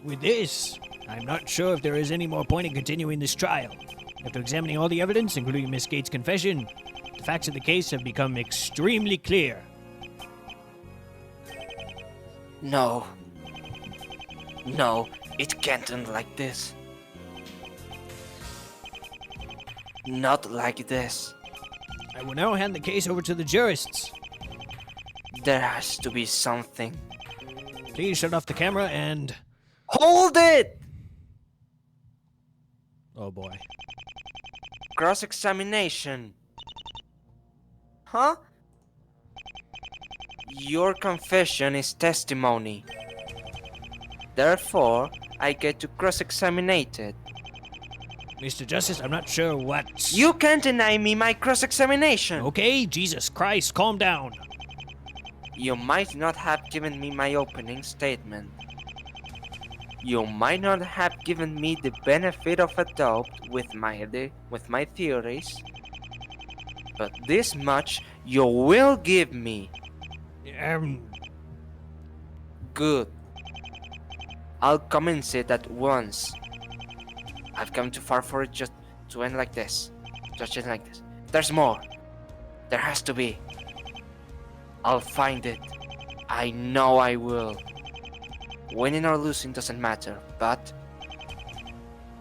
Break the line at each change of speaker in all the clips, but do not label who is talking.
With this, I'm not sure if there is any more point in continuing this trial. After examining all the evidence, including Miss Gates' confession, the facts of the case have become extremely clear.
No. No, it can't end like this. Not like this.
I will now hand the case over to the jurists.
There has to be something.
Please shut off the camera and...
Hold it!
Oh boy.
Cross-examination. Huh? Your confession is testimony. Therefore, I get to cross-examinate it.
Mr. Justice, I'm not sure what...
You can't deny me my cross-examination!
Okay, Jesus Christ, calm down.
You might not have given me my opening statement. You might not have given me the benefit of a doubt with my theories. But this much you will give me. Good. I'll commence it at once. I've come too far for it just to end like this. Just end like this. There's more. There has to be. I'll find it. I know I will. Winning or losing doesn't matter, but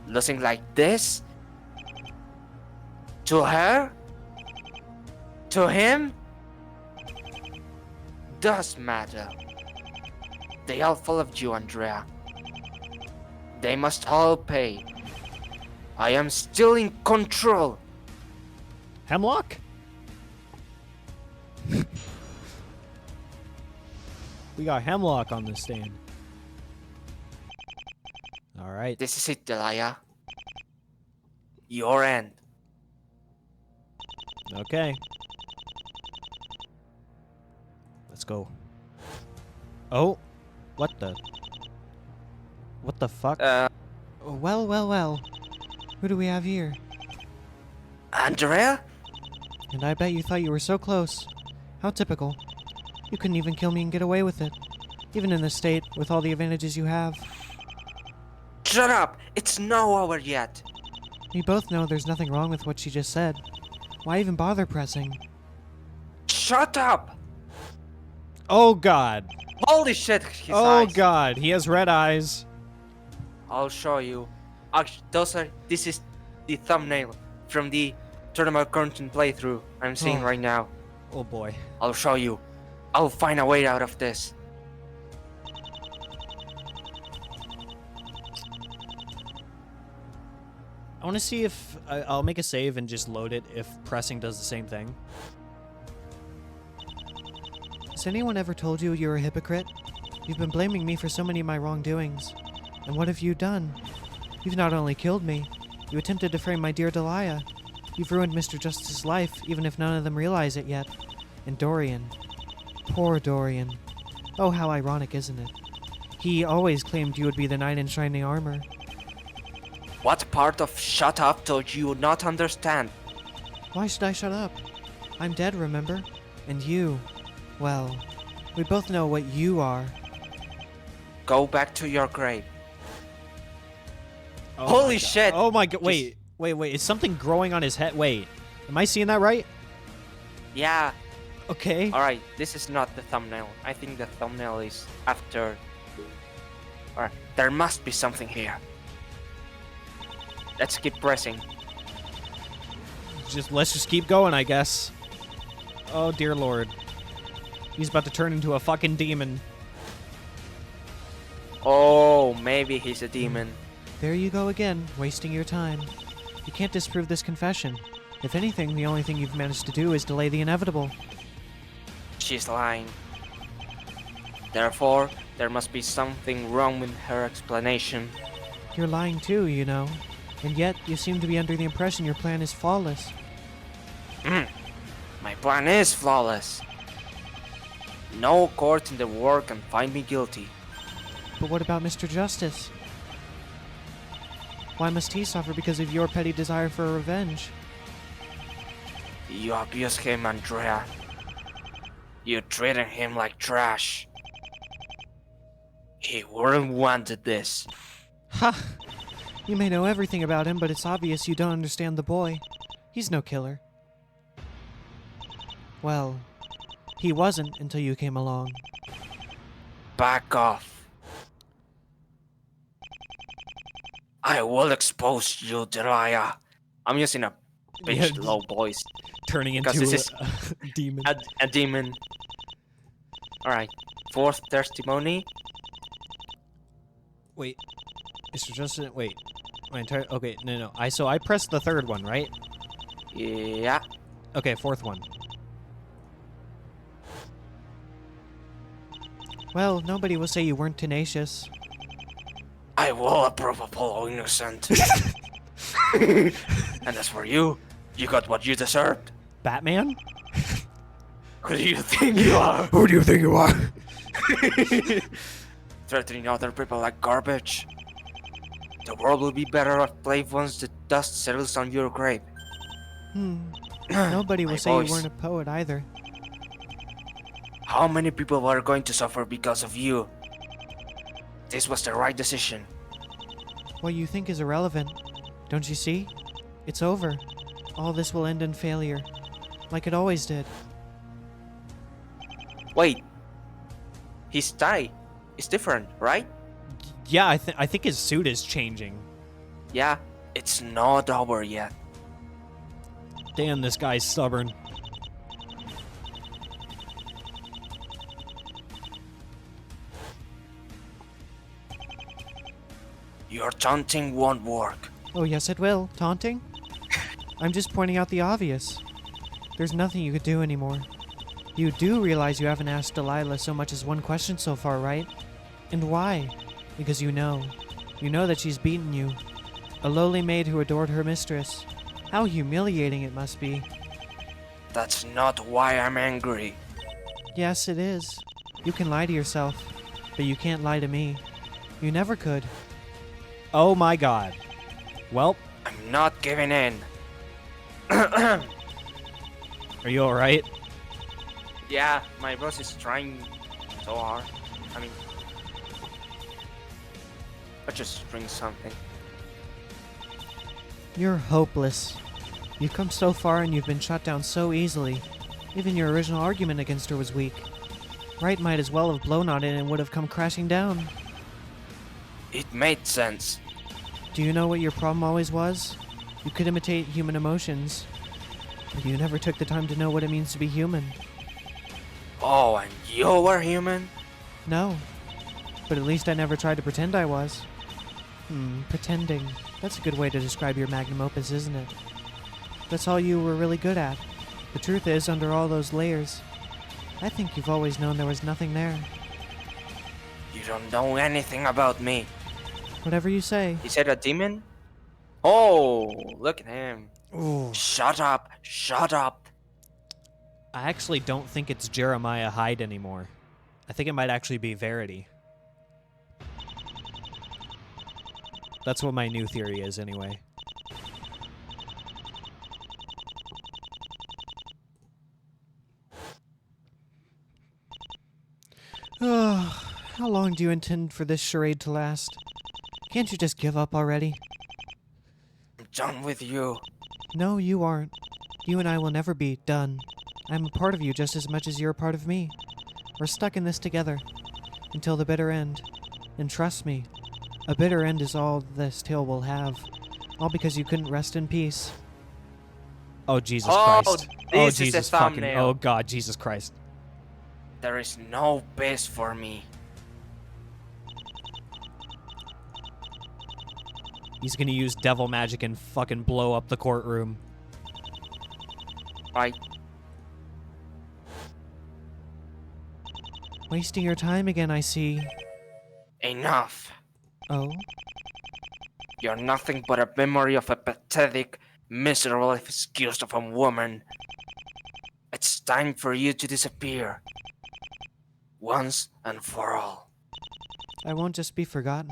losing like this? To her? To him? Does matter. They all followed you, Andrea. They must all pay. I am still in control.
Hemlock? We got Hemlock on the stand. Alright.
This is it, Delia. Your end.
Okay. Let's go. Oh. What the? What the fuck?
Well, well, well. Who do we have here?
Andrea?
And I bet you thought you were so close. How typical. You couldn't even kill me and get away with it. Even in this state, with all the advantages you have.
Shut up! It's no hour yet!
We both know there's nothing wrong with what she just said. Why even bother pressing?
Shut up!
Oh god.
Holy shit, his
Oh
eyes.
god, he has red eyes.
I'll show you. Actually, this is the thumbnail from the Turnabout content playthrough I'm seeing right now.
Oh boy.
I'll show you. I'll find a way out of this.
I want to see if... I'll make a save and just load it if pressing does the same thing.
Has anyone ever told you you're a hypocrite? You've been blaming me for so many of my wrongdoings. And what have you done? You've not only killed me, you attempted to frame my dear Delia. You've ruined Mr. Justice's life, even if none of them realize it yet. And Dorian. Poor Dorian. Oh, how ironic, isn't it? He always claimed you would be the knight in shining armor.
What part of shut up do you not understand?
Why should I shut up? I'm dead, remember? And you, well, we both know what you are.
Go back to your grave.
Oh
Holy
my
shit!
Oh my god. Wait. Is something growing on his head? Wait. Am I seeing that right?
Yeah.
Okay.
Alright, this is not the thumbnail. I think the thumbnail is after. Alright, there must be something here. Let's keep pressing.
Let's just keep going, I guess. Oh dear lord. He's about to turn into a fucking demon.
Oh, maybe he's a demon.
There you go again, wasting your time. You can't disprove this confession. If anything, the only thing you've managed to do is delay the inevitable.
She's lying. Therefore, there must be something wrong with her explanation.
You're lying too, you know. And yet, you seem to be under the impression your plan is flawless.
My plan is flawless. No court in the world can find me guilty.
But what about Mr. Justice? Why must he suffer because of your petty desire for revenge?
You abuse him, Andrea. You treated him like trash. He wouldn't wanted this.
Ha! You may know everything about him, but it's obvious you don't understand the boy. He's no killer. Well, he wasn't until you came along.
Back off. I will expose you, Delia. I'm using a pitch
Yeah,
low voice.
Turning
Because
into
this is
a demon.
a demon. Alright. Fourth testimony.
Wait, Mr. Justin. Wait, my entire. Okay, no. So I pressed the third one, right?
Yeah.
Okay, fourth one.
Well, nobody will say you weren't tenacious.
I will approve of Apollo innocent. And as for you, you got what you deserved.
Batman?
Who do you think you are?
Who do you think you are?
Threatening other people like garbage. The world will be better off place once the dust settles on your grave.
Nobody
My
will say
voice.
you weren't a poet either.
How many people are going to suffer because of you? This was the right decision.
What you think is irrelevant. Don't you see? It's over. All this will end in failure. Like it always did.
Wait. His tie is different, right?
Yeah, I think his suit is changing.
Yeah, it's not over yet.
Damn, this guy's stubborn.
Your taunting won't work.
Oh, yes, it will. Taunting? I'm just pointing out the obvious. There's nothing you could do anymore. You do realize you haven't asked Delilah so much as one question so far, right? And why? Because you know. You know that she's beaten you. A lowly maid who adored her mistress. How humiliating it must be.
That's not why I'm angry.
Yes, it is. You can lie to yourself, but you can't lie to me. You never could.
Oh my god. Well,
I'm not giving in.
are you alright?
Yeah, my boss is trying so hard. I mean, let's just drink something.
You're hopeless. You've come so far and you've been shot down so easily. Even your original argument against her was weak. Wright might as well have blown on it and would have come crashing down.
It made sense.
Do you know what your problem always was? You could imitate human emotions, but you never took the time to know what it means to be human.
Oh, and you were human?
No. But at least I never tried to pretend I was. Pretending. That's a good way to describe your magnum opus, isn't it? That's all you were really good at. The truth is, under all those layers, I think you've always known there was nothing there.
You don't know anything about me.
Whatever you say.
He said a demon? Oh, look at him.
Ooh.
Shut up, shut up.
I actually don't think it's Jeremiah Hyde anymore. I think it might actually be Verity. That's what my new theory is, anyway.
How long do you intend for this charade to last? Can't you just give up already?
I'm done with you.
No, you aren't. You and I will never be done. I'm a part of you just as much as you're a part of me. We're stuck in this together. Until the bitter end. And trust me, a bitter end is all this tale will have. All because you couldn't rest in peace.
Oh, Jesus
Oh,
Christ.
this
Oh,
is the
Jesus fucking.
thumbnail.
Oh, God, Jesus Christ.
There is no peace for me.
He's gonna use devil magic and fucking blow up the courtroom.
Right?
Wasting your time again, I see.
Enough.
Oh?
You're nothing but a memory of a pathetic, miserable excuse of a woman. It's time for you to disappear. Once and for all.
I won't just be forgotten.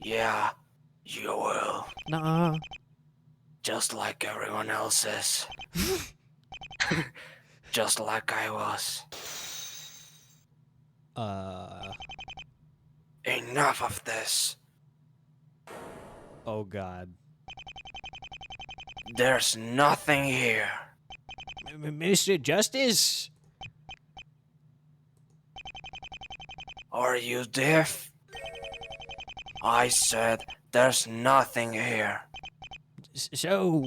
Yeah, you will.
Nuh-uh.
Just like everyone else's. Just like I was. Enough of this.
Oh God.
There's nothing here.
Mr. Justice?
Are you deaf? I said there's nothing here.
So,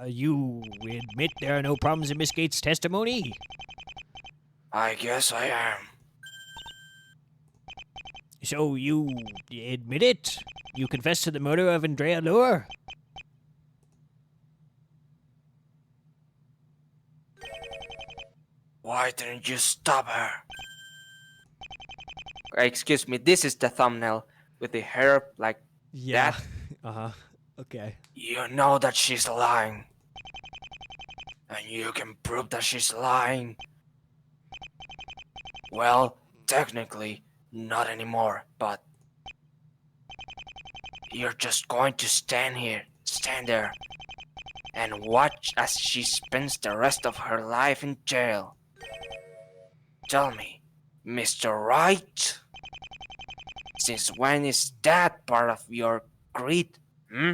you admit there are no problems in Miss Gates' testimony?
I guess I am.
So, you admit it? You confess to the murder of Andrea Lure?
Why didn't you stop her? Excuse me, this is the thumbnail with the hair like
Yeah.
that.
Uh-huh. Okay.
You know that she's lying. And you can prove that she's lying. Well, technically, not anymore, but you're just going to stand there, and watch as she spends the rest of her life in jail. Tell me, Mr. Right? Since when is that part of your creed?
Hmm?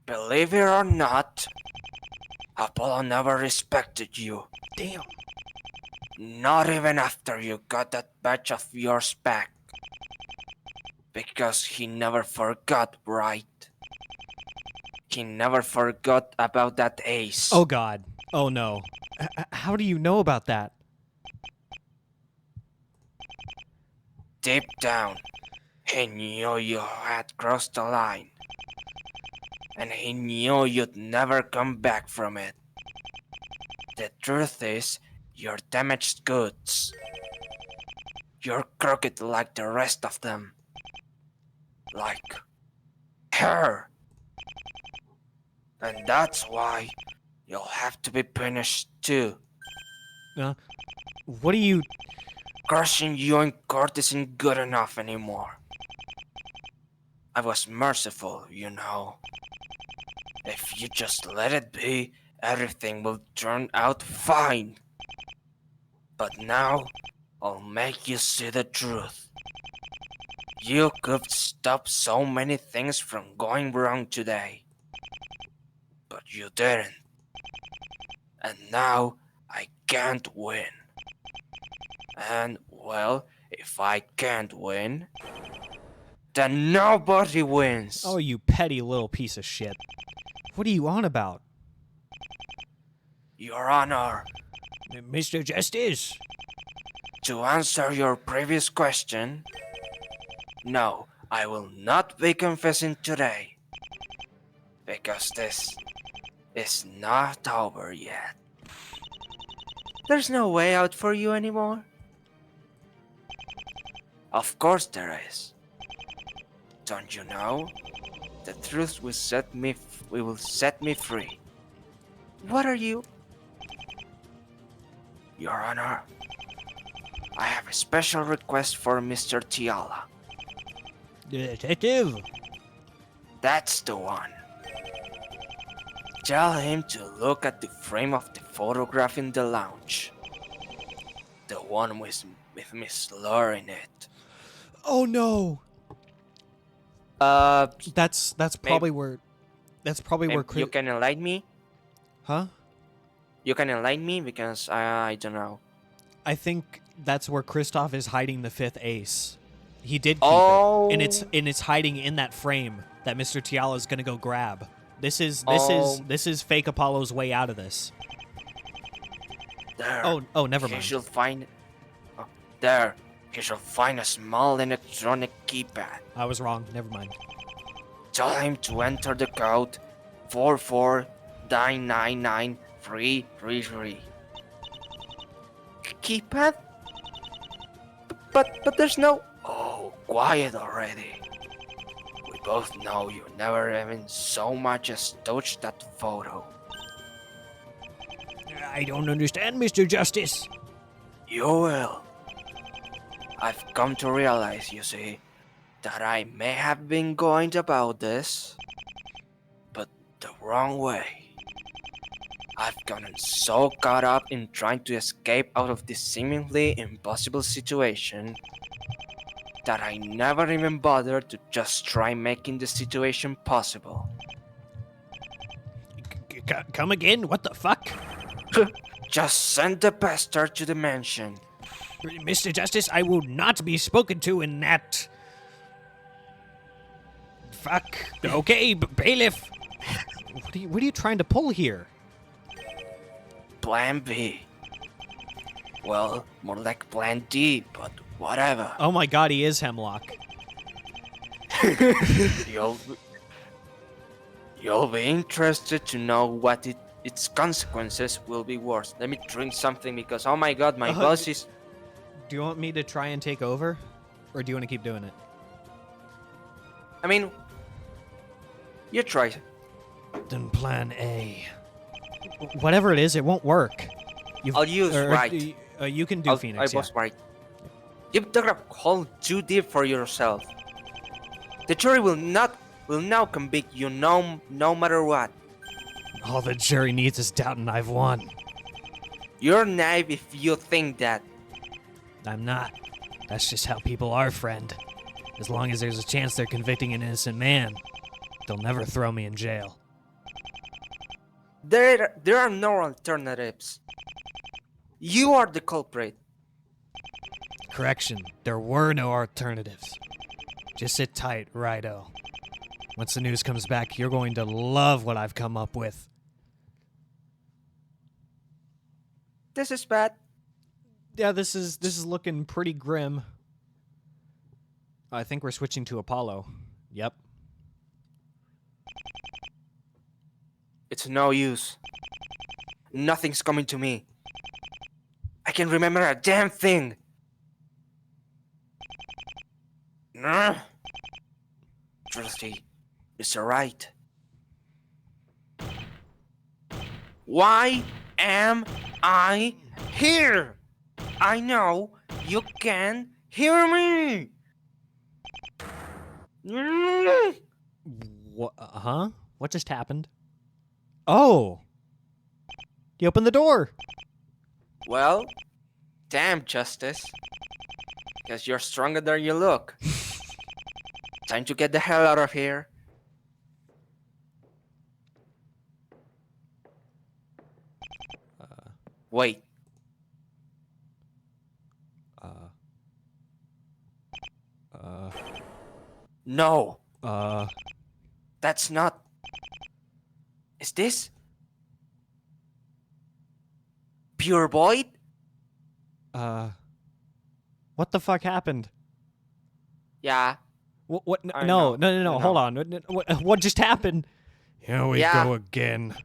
Believe it or not, Apollo never respected you.
Damn.
Not even after you got that badge of yours back. Because he never forgot, right? He never forgot about that ace.
Oh God. Oh no. How do you know about that?
Deep down, he knew you had crossed the line. And he knew you'd never come back from it. The truth is, you're damaged goods. You're crooked like the rest of them. Like her. And that's why you'll have to be punished too.
What do you...
Crushing you in court isn't good enough anymore. I was merciful, you know. If you just let it be, everything will turn out fine. But now, I'll make you see the truth. You could stop so many things from going wrong today. But you didn't. And now, I can't win. And, well, if I can't win, then nobody wins.
Oh, you petty little piece of shit. What are you on about?
Your Honor,
Mr. Justice?
to answer your previous question, no, I will not be confessing today. Because this is not over yet. There's no way out for you anymore? Of course there is. Don't you know? The truth will set me free. What are you? Your Honor, I have a special request for Mr. Tiala.
Detective?
That's the one. Tell him to look at the frame of the photograph in the lounge. The one with Miss Lure in it.
Oh no. That's probably where... That's probably where...
You can enlighten me?
Huh?
You can enlighten me because I don't know.
I think that's where Kristoff is hiding the fifth ace. He did keep
Oh.
it, and it's hiding in that frame that Mr. Tiala is gonna go grab. This is fake Apollo's way out of this.
There.
Oh, never
He
mind.
should find. Oh, there. He should find a small electronic keypad.
I was wrong. Never mind.
Tell him to enter the code 449993333. Keypad? But there's no. Oh, quiet already. We both know you never even so much as touched that photo.
I don't understand, Mr. Justice.
You will. I've come to realize, you see, that I may have been going about this, but the wrong way. I've gotten so caught up in trying to escape out of this seemingly impossible situation that I never even bothered to just try making the situation possible.
Come again? What the fuck?
Just send the bastard to the mansion.
Mr. Justice, I will not be spoken to in that. Fuck. Okay, bailiff.
What are you trying to pull here?
Plan B. Well, more like Plan D, but whatever.
Oh my god, he is Hemlock.
You'll be interested to know what its consequences will be worse. Let me drink something because, oh my god, my boss is...
Do you want me to try and take over? Or do you want to keep doing it?
I mean, you try.
Then Plan A.
Whatever it is, it won't work.
I'll use right.
You can do Phoenix,
I was right. You've dug a hole too deep for yourself. The jury will now convict you no matter what.
All the jury needs is doubt and I've won.
You're naive if you think that.
I'm not. That's just how people are, friend. As long as there's a chance they're convicting an innocent man, they'll never throw me in jail.
There are no alternatives. You are the culprit.
Correction, there were no alternatives. Just sit tight, righto. Once the news comes back, you're going to love what I've come up with.
This is bad.
Yeah, this is looking pretty grim. I think we're switching to Apollo. Yep.
It's no use. Nothing's coming to me. I can't remember a damn thing. Trusty is right. Why am I here? I know you can hear me.
What? Huh? What just happened? Oh! You opened the door!
Well, damn, Justice. Guess you're stronger than you look. Time to get the hell out of here. Wait. No. That's not... Is this... Pure Void?
What the fuck happened?
Yeah.
What?
I
No,
know.
no,
I
hold
know.
on. What just happened?
Here we
Yeah.
go again.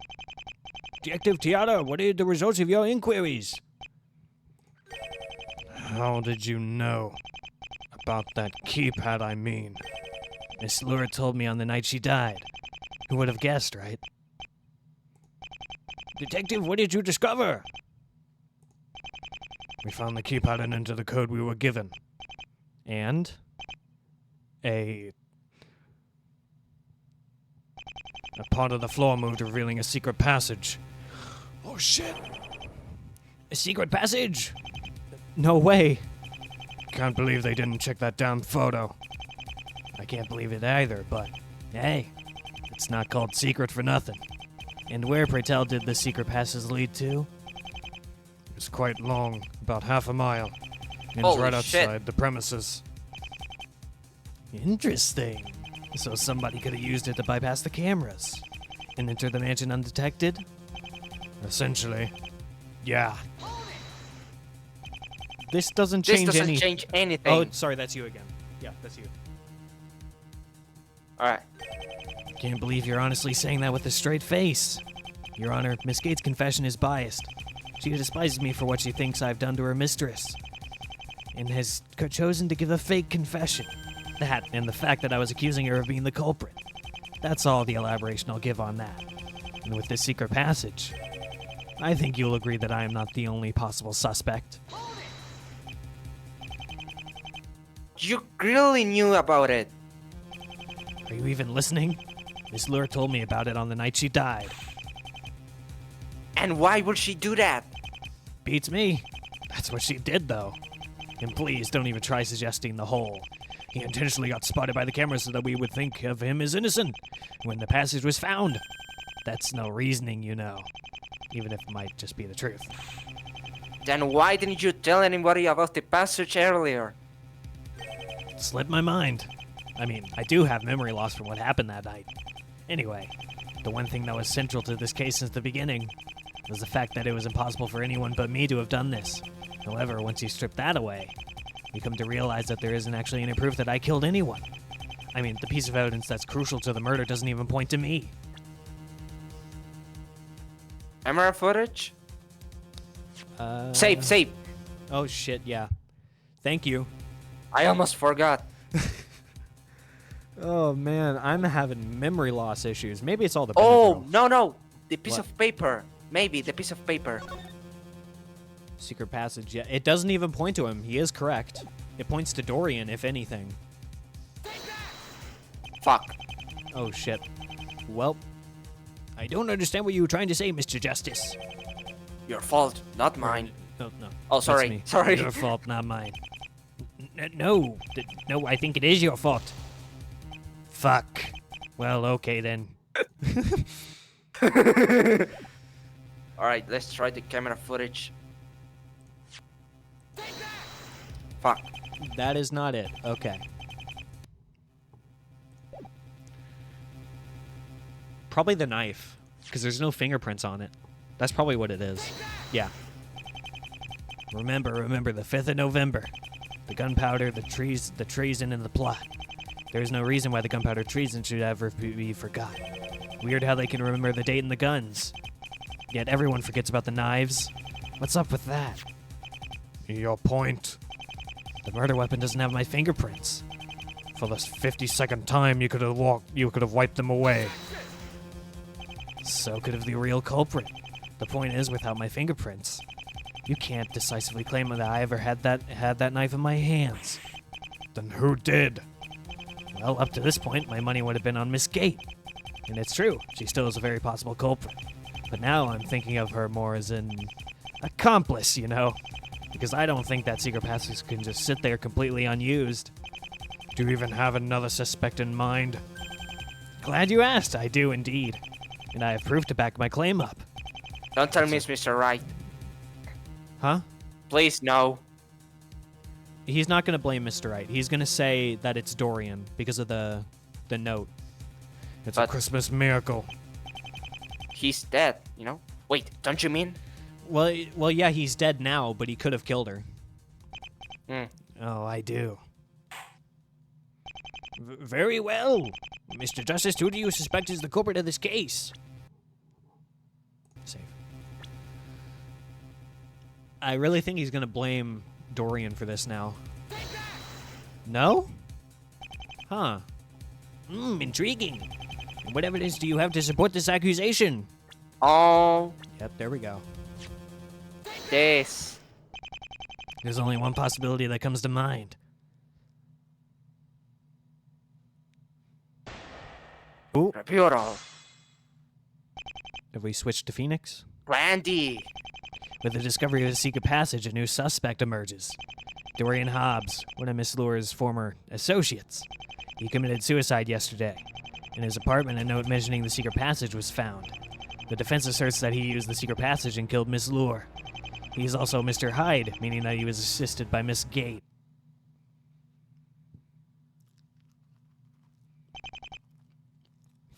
Detective Tiara, what are the results of your inquiries? How did you know? About that keypad, I mean. Miss Lura told me on the night she died. Who would have guessed, right? Detective, what did you discover? We found the keypad and entered the code we were given.
And?
A part of the floor moved, revealing a secret passage. Oh shit! A secret passage?
No way.
Can't believe they didn't check that damn photo. I can't believe it either, but hey, it's not called secret for nothing.
And where, pray tell, did the secret passage lead to?
It's quite long, about half a mile. And it's
Holy
right
shit.
outside the premises.
Interesting. So somebody could have used it to bypass the cameras and enter the mansion undetected?
Essentially, yeah.
This doesn't
This
change
doesn't
any...
change anything.
Oh, sorry, that's you again. Yeah, that's you.
Alright.
Can't believe you're honestly saying that with a straight face. Your Honor, Miss Gates' confession is biased. She despises me for what she thinks I've done to her mistress, and has chosen to give a fake confession. That, and the fact that I was accusing her of being the culprit. That's all the elaboration I'll give on that. And with this secret passage, I think you'll agree that I am not the only possible suspect.
You really knew about it.
Are you even listening? Miss Lure told me about it on the night she died.
And why would she do that?
Beats me. That's what she did, though. And please don't even try suggesting the whole. He intentionally got spotted by the camera so that we would think of him as innocent when the passage was found. That's no reasoning, you know. Even if it might just be the truth.
Then why didn't you tell anybody about the passage earlier?
Slipped my mind. I mean, I do have memory loss from what happened that night. Anyway, the one thing that was central to this case since the beginning was the fact that it was impossible for anyone but me to have done this. However, once you strip that away, you come to realize that there isn't actually any proof that I killed anyone. I mean, the piece of evidence that's crucial to the murder doesn't even point to me.
Camera footage? Save.
Oh shit, yeah. Thank you.
I almost forgot.
Oh man, I'm having memory loss issues. Maybe it's all the
Oh,
Benadryl.
no. The piece
What?
of paper. Maybe the piece of paper.
Secret passage, yeah. It doesn't even point to him. He is correct. It points to Dorian, if anything.
Fuck.
Oh shit. Well,
I don't understand what you were trying to say, Mr. Justice.
Your fault, not mine.
no.
Oh,
That's
sorry.
me.
Sorry.
Your fault, not mine.
No, I think it is your fault.
Fuck. Well, okay then.
Alright, let's try the camera footage. Fuck.
That is not it. Okay. Probably the knife, because there's no fingerprints on it. That's probably what it is. Yeah. Remember, the 5th of November. The gunpowder, the treason, and the plot. There's no reason why the gunpowder treason should ever be forgot. Weird how they can remember the date and the guns. Yet everyone forgets about the knives. What's up with that? Your point. The murder weapon doesn't have my fingerprints. For the 52nd time, you could have wiped them away. So could have the real culprit. The point is, without my fingerprints, you can't decisively claim that I ever had that knife in my hands. Then who did? Well, up to this point, my money would have been on Miss Gate. And it's true, she still is a very possible culprit. But now I'm thinking of her more as an accomplice, you know? Because I don't think that secret passage can just sit there completely unused. Do you even have another suspect in mind? Glad you asked, I do indeed. And I have proof to back my claim up.
Don't tell me it's Mr. Right.
Huh?
Please, no.
He's not going to blame Mr. Right. He's going to say that it's Dorian because of the note. It's a
But-
Christmas miracle.
He's dead, you know? Wait, don't you mean?
Well, yeah, he's dead now, but he could have killed her.
Hmm.
Oh, I do.
Very well. Mr. Justice, who do you suspect is the culprit of this case?
Safe. I really think he's going to blame Dorian for this now. No? Huh.
Intriguing. And what evidence do you have to support this accusation?
Oh,
Yep, there we go.
this.
There's only one possibility that comes to mind. Ooh,
Rebutal.
have we switched to Phoenix?
Randy.
With the discovery of a secret passage, a new suspect emerges. Dorian Hobbs, one of Miss Lure's former associates. He committed suicide yesterday. In his apartment, a note mentioning the secret passage was found. The defense asserts that he used the secret passage and killed Miss Lure. He is also Mr. Hyde, meaning that he was assisted by Miss Gate.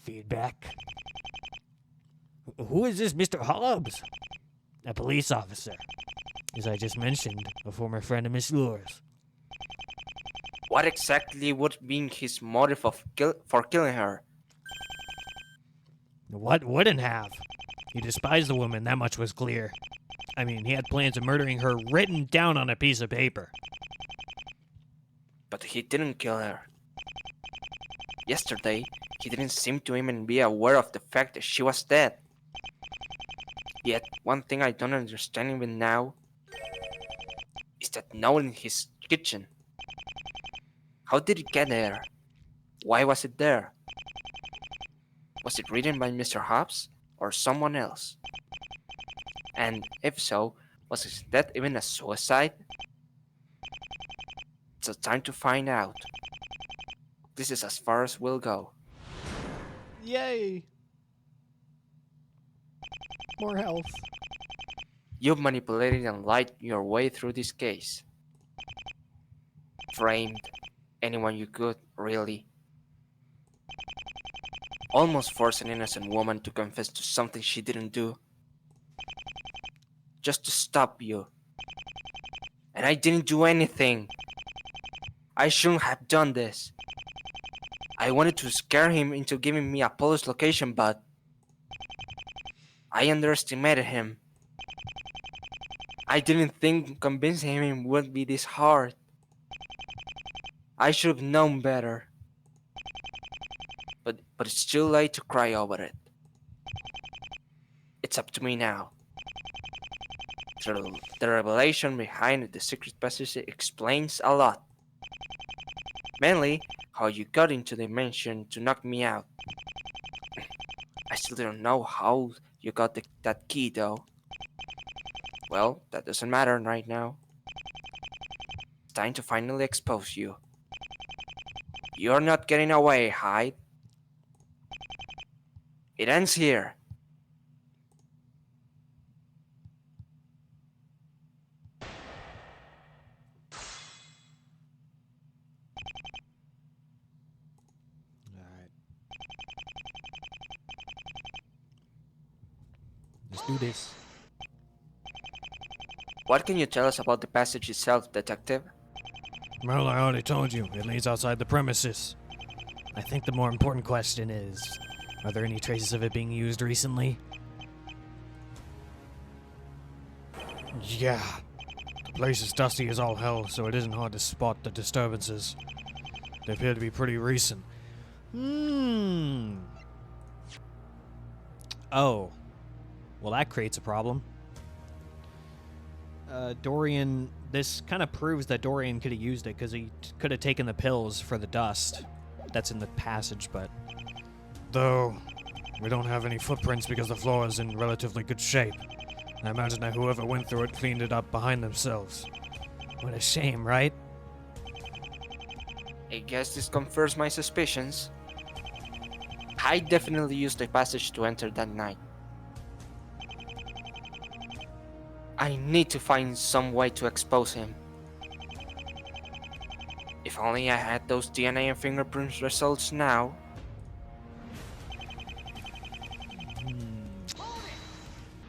Feedback. Who is this Mr. Hobbs?
A police officer. As I just mentioned, a former friend of Miss Lure's.
What exactly would be his motive for killing her?
What wouldn't have? He despised the woman, that much was clear. I mean, he had plans of murdering her written down on a piece of paper.
But he didn't kill her. Yesterday, he didn't seem to even be aware of the fact that she was dead. Yet, one thing I don't understand even now is that note in his kitchen. How did it get there? Why was it there? Was it written by Mr. Hobbs or someone else? And if so, was his death even a suicide? It's time to find out. This is as far as we'll go.
Yay! More health.
You've manipulated and lied your way through this case. Framed anyone you could, really. Almost forced an innocent woman to confess to something she didn't do. Just to stop you. And I didn't do anything. I shouldn't have done this. I wanted to scare him into giving me Apollo's location, but I underestimated him. I didn't think convincing him would be this hard. I should have known better. But it's too late to cry over it. It's up to me now. The revelation behind the secret passage explains a lot. Mainly, how you got into the dimension to knock me out. I still don't know how you got that key though. Well, that doesn't matter right now. It's time to finally expose you. You're not getting away, Hyde. It ends here.
Alright.
Let's do this.
What can you tell us about the passage itself, Detective?
Well, I already told you. It leads outside the premises.
I think the more important question is, are there any traces of it being used recently?
Yeah. The place is dusty as all hell, so it isn't hard to spot the disturbances. They appear to be pretty recent.
Oh. Well, that creates a problem. Dorian, this kind of proves that Dorian could have used it, because he could have taken the pills for the dust. That's in the passage, but...
Though, we don't have any footprints because the floor is in relatively good shape. I imagine that whoever went through it cleaned it up behind themselves.
What a shame, right?
I guess this confirms my suspicions. I definitely used the passage to enter that night. I need to find some way to expose him. If only I had those DNA and fingerprints results now.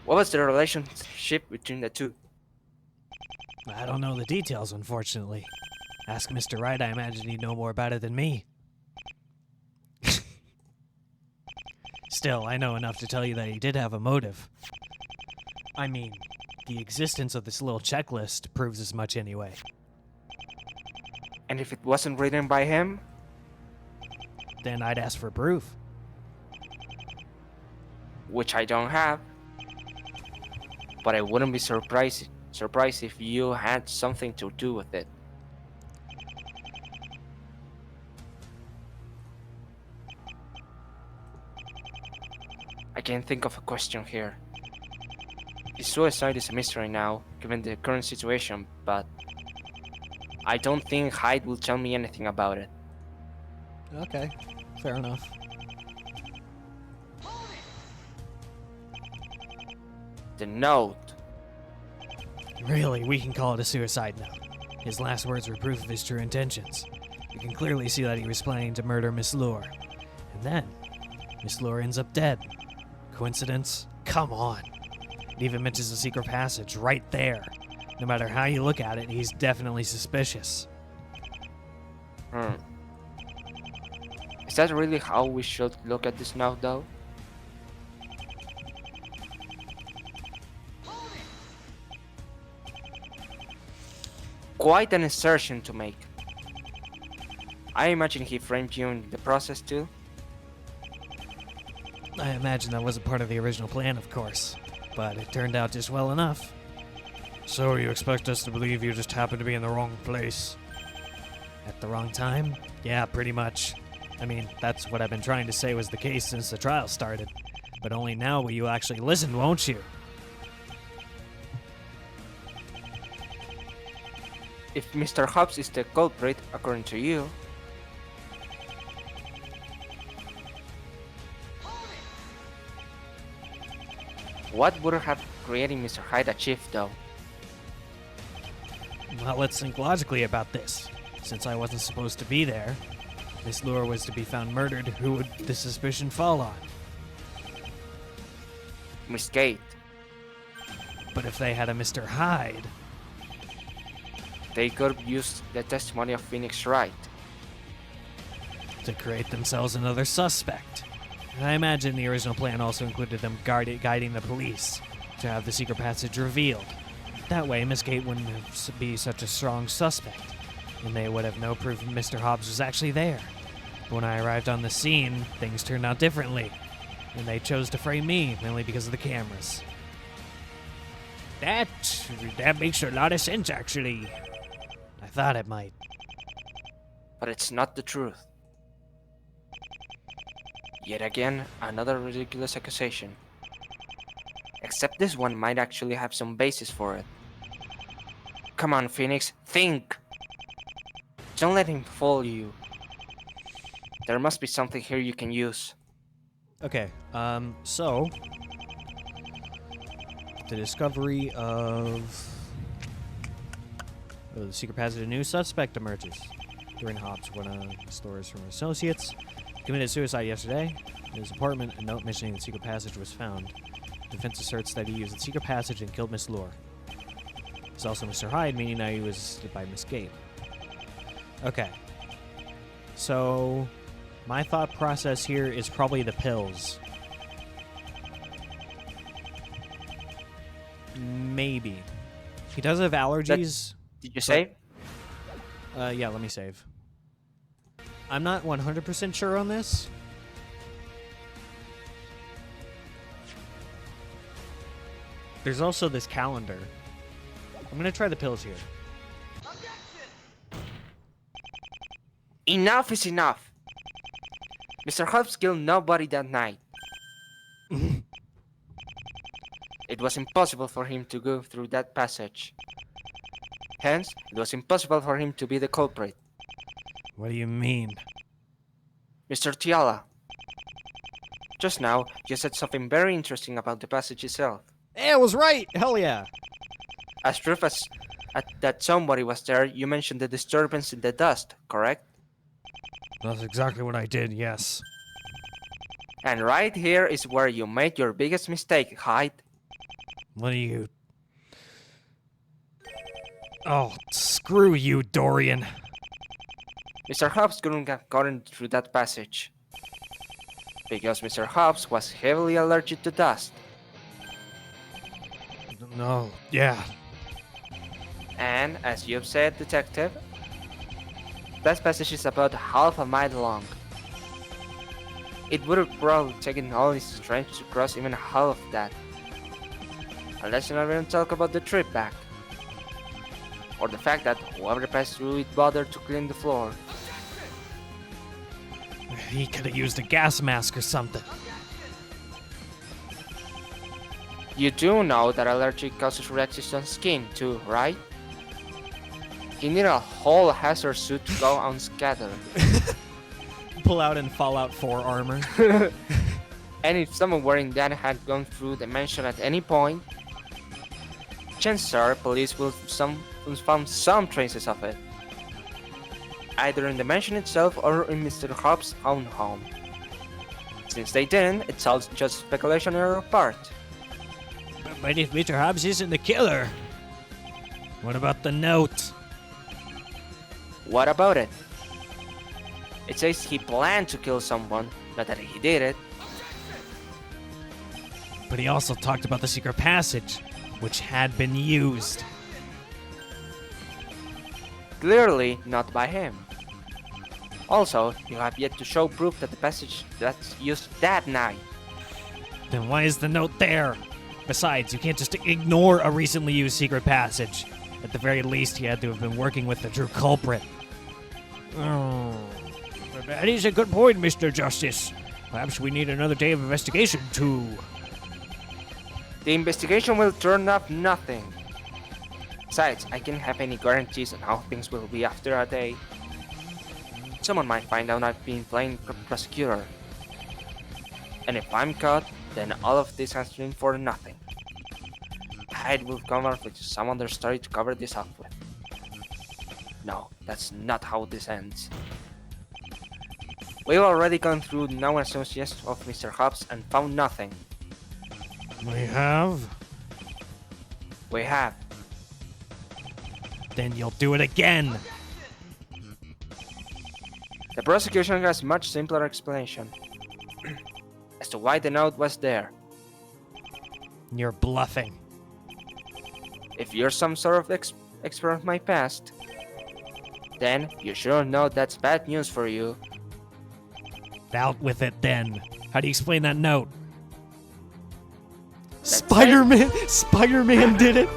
What was the relationship between the two?
I don't know the details, unfortunately. Ask Mr. Wright, I imagine he'd know more about it than me. Still, I know enough to tell you that he did have a motive. I mean, the existence of this little checklist proves as much anyway.
And if it wasn't written by him?
Then I'd ask for proof.
Which I don't have. But I wouldn't be surprised if you had something to do with it. I can't think of a question here. His suicide is a mystery now, given the current situation, but I don't think Hyde will tell me anything about it.
Okay, fair enough.
The note.
Really, we can call it a suicide note. His last words were proof of his true intentions. You can clearly see that he was planning to murder Miss Lure. And then, Miss Lure ends up dead. Coincidence? Come on. It even mentions the secret passage right there. No matter how you look at it, he's definitely suspicious.
Is that really how we should look at this note, though? Quite an assertion to make. I imagine he framed you in the process too.
I imagine that wasn't part of the original plan, of course. But it turned out just well enough.
So you expect us to believe you just happened to be in the wrong place?
At the wrong time? Yeah, pretty much. I mean, that's what I've been trying to say was the case since the trial started. But only now will you actually listen, won't you?
If Mr. Hobbs is the culprit, according to you, what would have creating Mr. Hyde achieved though?
Well, let's think logically about this. Since I wasn't supposed to be there, Miss Lure was to be found murdered, who would the suspicion fall on?
Miss Gate.
But if they had a Mr. Hyde,
They could have used the testimony of Phoenix Wright.
to create themselves another suspect. And I imagine the original plan also included them guiding the police to have the secret passage revealed. That way, Miss Gate wouldn't be such a strong suspect, and they would have no proof Mr. Hobbs was actually there. But when I arrived on the scene, things turned out differently, and they chose to frame me mainly because of the cameras.
That makes a lot of sense, actually.
I thought it might.
But it's not the truth. Yet again, another ridiculous accusation. Except this one might actually have some basis for it. Come on, Phoenix, think! Don't let him fool you. There must be something here you can use.
Okay, so the discovery of the secret passage, a new suspect emerges. During Hobbs, one of the stories from associates, committed suicide yesterday. In his apartment, a note mentioning the secret passage was found. Defense asserts that he used the secret passage and killed Miss Lure. There's also Mr. Hyde, meaning that he was assisted by Miss Gate. Okay. So, my thought process here is probably the pills. Maybe. He does have allergies.
Did you save?
Yeah, let me save. I'm not 100% sure on this. There's also this calendar. I'm gonna try the pills here.
Enough is enough! Mr. Hobbs killed nobody that night. It was impossible for him to go through that passage. Hence, it was impossible for him to be the culprit.
What do you mean?
Mr. Tiala, just now you said something very interesting about the passage itself.
Hey, I was right! Hell yeah!
As proof as that somebody was there, you mentioned the disturbance in the dust, correct?
That's exactly what I did, yes.
And right here is where you made your biggest mistake, Hyde.
What are you... Oh, screw you, Dorian.
Mr. Hobbs couldn't have gotten through that passage. Because Mr. Hobbs was heavily allergic to dust.
No, yeah.
And, as you've said, Detective, that passage is about half a mile long. It would have probably taken all his strength to cross even half of that. Unless you not even talk about the trip back. Or the fact that whoever passed through it bothered to clean the floor.
He could have used a gas mask or something.
You do know that allergy causes reactions on skin too, right? He needed a whole hazard suit to go unscattered.
Pull out in Fallout 4 armor.
And if someone wearing that had gone through the mansion at any point, chances are police will found some traces of it. Either in the mansion itself or in Mr. Hobbs' own home. Since they didn't, it's all just speculation on our part.
But if Mr. Hobbs isn't the killer,
What about the note?
What about it? It says he planned to kill someone, not that he did it.
But he also talked about the secret passage, which had been used.
Clearly not by him. Also, you have yet to show proof that the passage that's used that night.
Then why is the note there? Besides, you can't just ignore a recently used secret passage. At the very least, he had to have been working with the true culprit.
oh, that is a good point, Mr. Justice. Perhaps we need another day of investigation, too.
The investigation will turn up nothing. Besides, I can't have any guarantees on how things will be after a day. Someone might find out I've been playing prosecutor. And if I'm caught, then all of this has been for nothing. Hyde will come up with some other story to cover this up with. No, that's not how this ends. We've already gone through known associates of Mr. Hobbs and found nothing.
We have?
We have.
Then you'll do it again.
The prosecution has much simpler explanation as to why the note was there.
You're bluffing.
If you're some sort of expert of my past, then you sure know that's bad news for you.
Out with it then. How do you explain that note?
Spider-Man did it.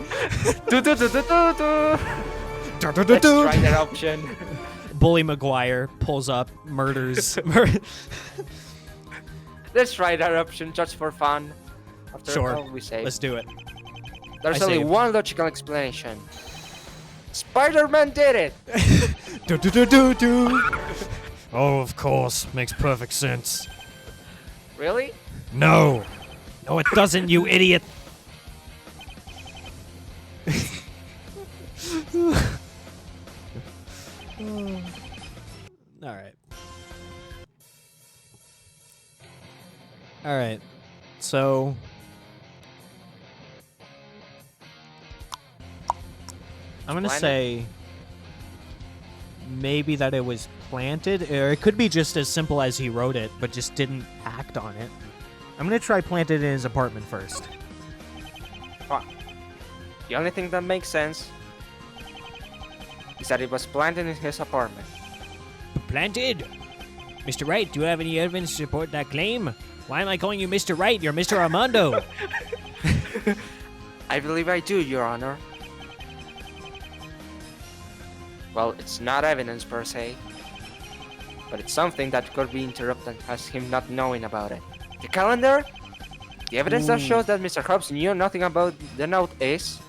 Let's try that option.
Bully Maguire pulls up, murders.
Let's try that option just for fun. After
Sure.
all, we say
Let's do it.
there's
I
only
saved.
one logical explanation. Spider-Man did it.
Oh, of course. Makes perfect sense.
Really?
No. No, it doesn't, you idiot.
All right. All right. So I'm going to
Planet?
say maybe that it was planted, or it could be just as simple as he wrote it but just didn't act on it. I'm going to try planted in his apartment first.
Fuck. The only thing that makes sense is that it was planted in his apartment.
Planted. Mr. Wright, do you have any evidence to support that claim? Why am I calling you Mr. Wright? You're Mr. Armando.
I believe I do, Your Honor. Well, it's not evidence per se, but it's something that could be interpreted as him not knowing about it. The calendar? The evidence that shows that Mr. Hobbs knew nothing about the note is...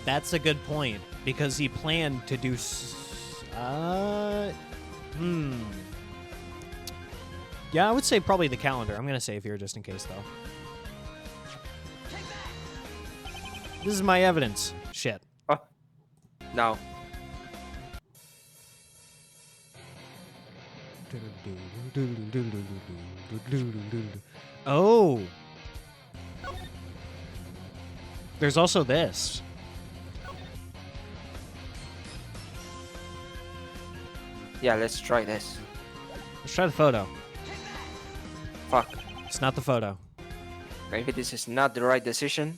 That's a good point, because he planned to do Yeah, I would say probably the calendar. I'm going to save here just in case, though. This is my evidence. Shit.
Oh. No.
Oh. There's also this.
Yeah, let's try this.
Let's try the photo.
Fuck.
It's not the photo.
Maybe this is not the right decision.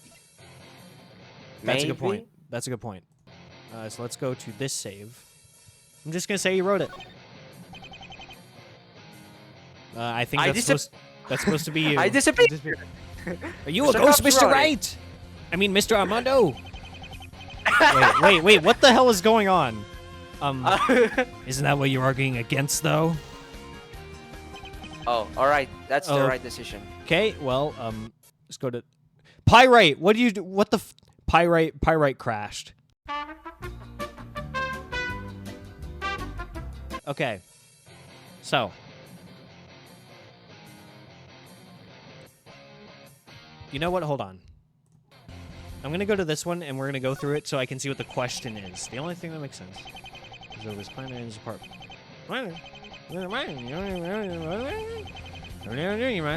That's a good
Maybe?
point. That's a good point. So let's go to this save. I'm just gonna say you wrote it. I think that's supposed to be you.
I disappeared.
Are you a
Mr.
ghost,
Hobbs
Mr.
wrote it.
Wright? I mean, Mr. Armando.
Wait! What the hell is going on?
Isn't that what you're arguing against, though?
Oh, alright. That's the
Oh.
right decision.
Okay, well, let's go to Pyrite. What do you do? What the Pyrite crashed. Okay. So, you know what? Hold on. I'm going to go to this one and we're going to go through it so I can see what the question is. The only thing that makes sense is it was planted in his apartment.
I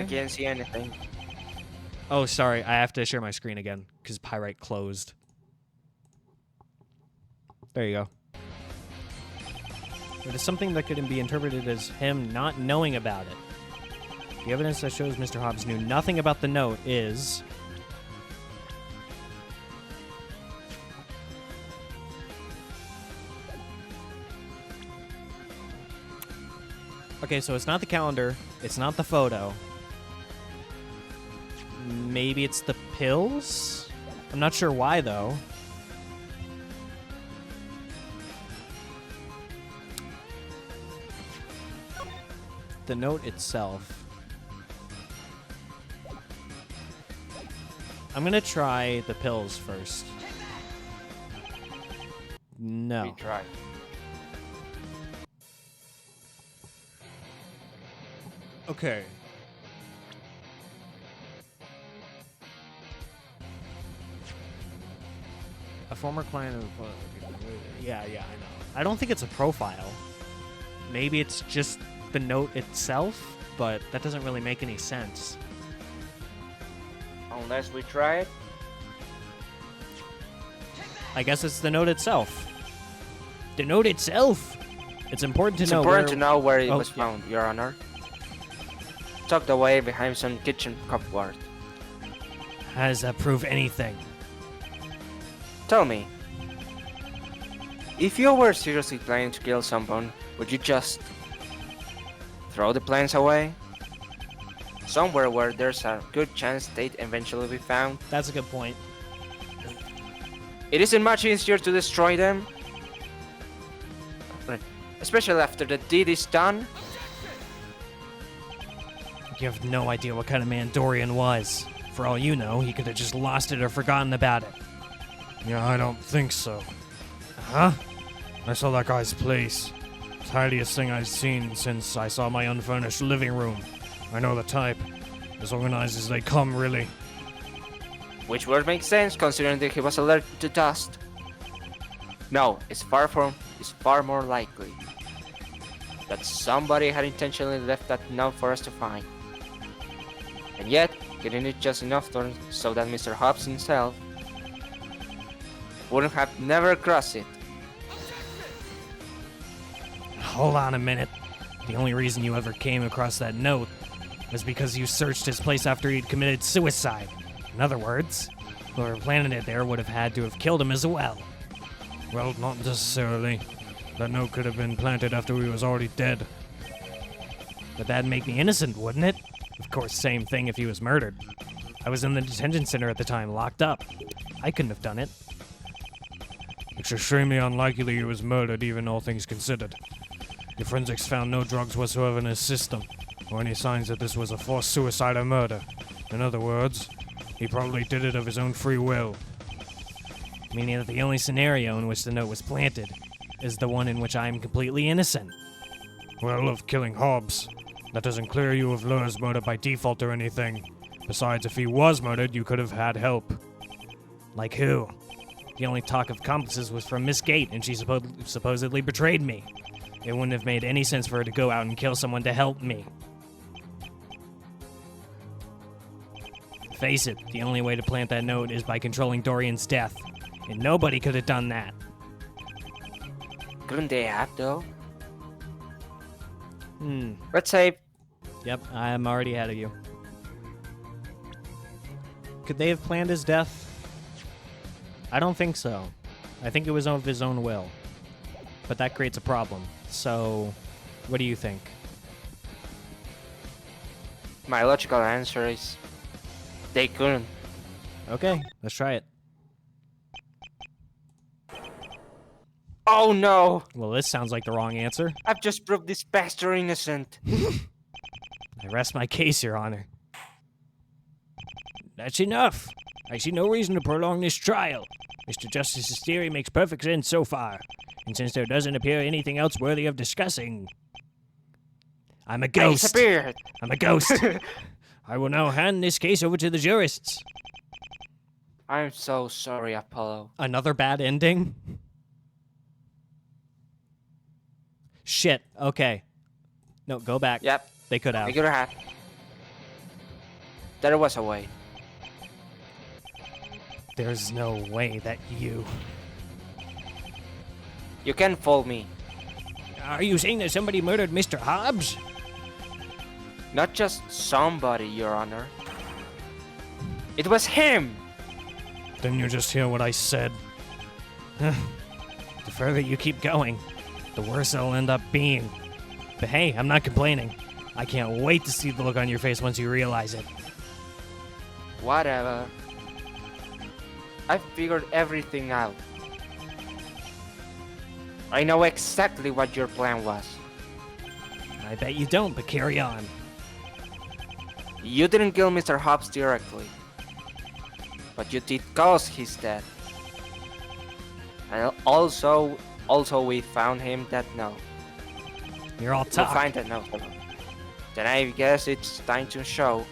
can't see anything.
Oh, sorry. I have to share my screen again because Pyrite closed. There you go. It is something that could be interpreted as him not knowing about it. The evidence that shows Mr. Hobbs knew nothing about the note is... Okay, so it's not the calendar. It's not the photo. Maybe it's the pills? I'm not sure why, though. The note itself. I'm gonna try the pills first.
No.
Retry.
Okay. A former client of. Yeah, I know. I don't think it's a profile. Maybe it's just the note itself, but that doesn't really make any sense.
Unless we try it.
I guess it's the note itself.
The note itself.
It's important to
It's
know
important
where.
to know where it
Oh,
was
yeah.
found, Your Honor. Tucked away behind some kitchen cupboard.
How does that prove anything?
Tell me, if you were seriously planning to kill someone, would you just throw the plans away? Somewhere where there's a good chance they'd eventually be found.
That's a good point.
It isn't much easier to destroy them, especially after the deed is done.
You have no idea what kind of man Dorian was. For all you know, he could have just lost it or forgotten about it.
Yeah, I don't think so. Huh? I saw that guy's place. Tidiest thing I've seen since I saw my unfurnished living room. I know the type. As organized as they come, really.
Which would make sense considering that he was allergic to dust. No, it's far more likely that somebody had intentionally left that note for us to find. And yet, getting it just enough so that Mr. Hobbs himself wouldn't have never crossed it.
Hold on a minute. The only reason you ever came across that note was because you searched his place after he'd committed suicide. In other words, whoever planted it there would have had to have killed him as well.
Well, not necessarily. That note could have been planted after he was already dead.
But that'd make me innocent, wouldn't it? Of course, same thing if he was murdered. I was in the detention center at the time, locked up. I couldn't have done it.
It's extremely unlikely he was murdered, even all things considered. The forensics found no drugs whatsoever in his system, or any signs that this was a forced suicide or murder. In other words, he probably did it of his own free will.
Meaning that the only scenario in which the note was planted is the one in which I am completely innocent.
Well, of killing Hobbs. That doesn't clear you of Lur's murder by default or anything. Besides, if he was murdered, you could have had help.
Like who? The only talk of accomplices was from Miss Gate, and she supposedly betrayed me. It wouldn't have made any sense for her to go out and kill someone to help me. Face it, the only way to plant that note is by controlling Dorian's death. And nobody could have done that.
Couldn't they have, though?
Hmm.
Let's say
Yep, I'm already ahead of you. Could they have planned his death? I don't think so. I think it was of his own will. But that creates a problem. So, what do you think?
my logical answer is they couldn't.
Okay, let's try it.
Oh no!
Well, this sounds like the wrong answer.
I've just proved this bastard innocent.
I rest my case, Your Honor. That's enough. I see no reason to prolong this trial. Mr. Justice's theory makes perfect sense so far. And since there doesn't appear anything else worthy of discussing, I'm a
I
ghost.
disappeared.
I'm a ghost. I will now hand this case over to the jurists.
I'm so sorry, Apollo.
Another bad ending? Shit, okay. No, go back.
Yep,
They could have.
I could have. There was a way.
There's no way that you...
You can't fool me.
Are you saying that somebody murdered Mr. Hobbs?
Not just somebody, Your Honor. It was him!
Didn't you just hear what I said?
The further you keep going, the worse it'll end up being. But hey, I'm not complaining. I can't wait to see the look on your face once you realize it.
Whatever. I figured everything out. I know exactly what your plan was.
I bet you don't, but carry on.
You didn't kill Mr. Hobbs directly, but you did cause his death. And also Also, we found him that note.
You're all
We'll
talk.
find that note. Then I guess it's time to show.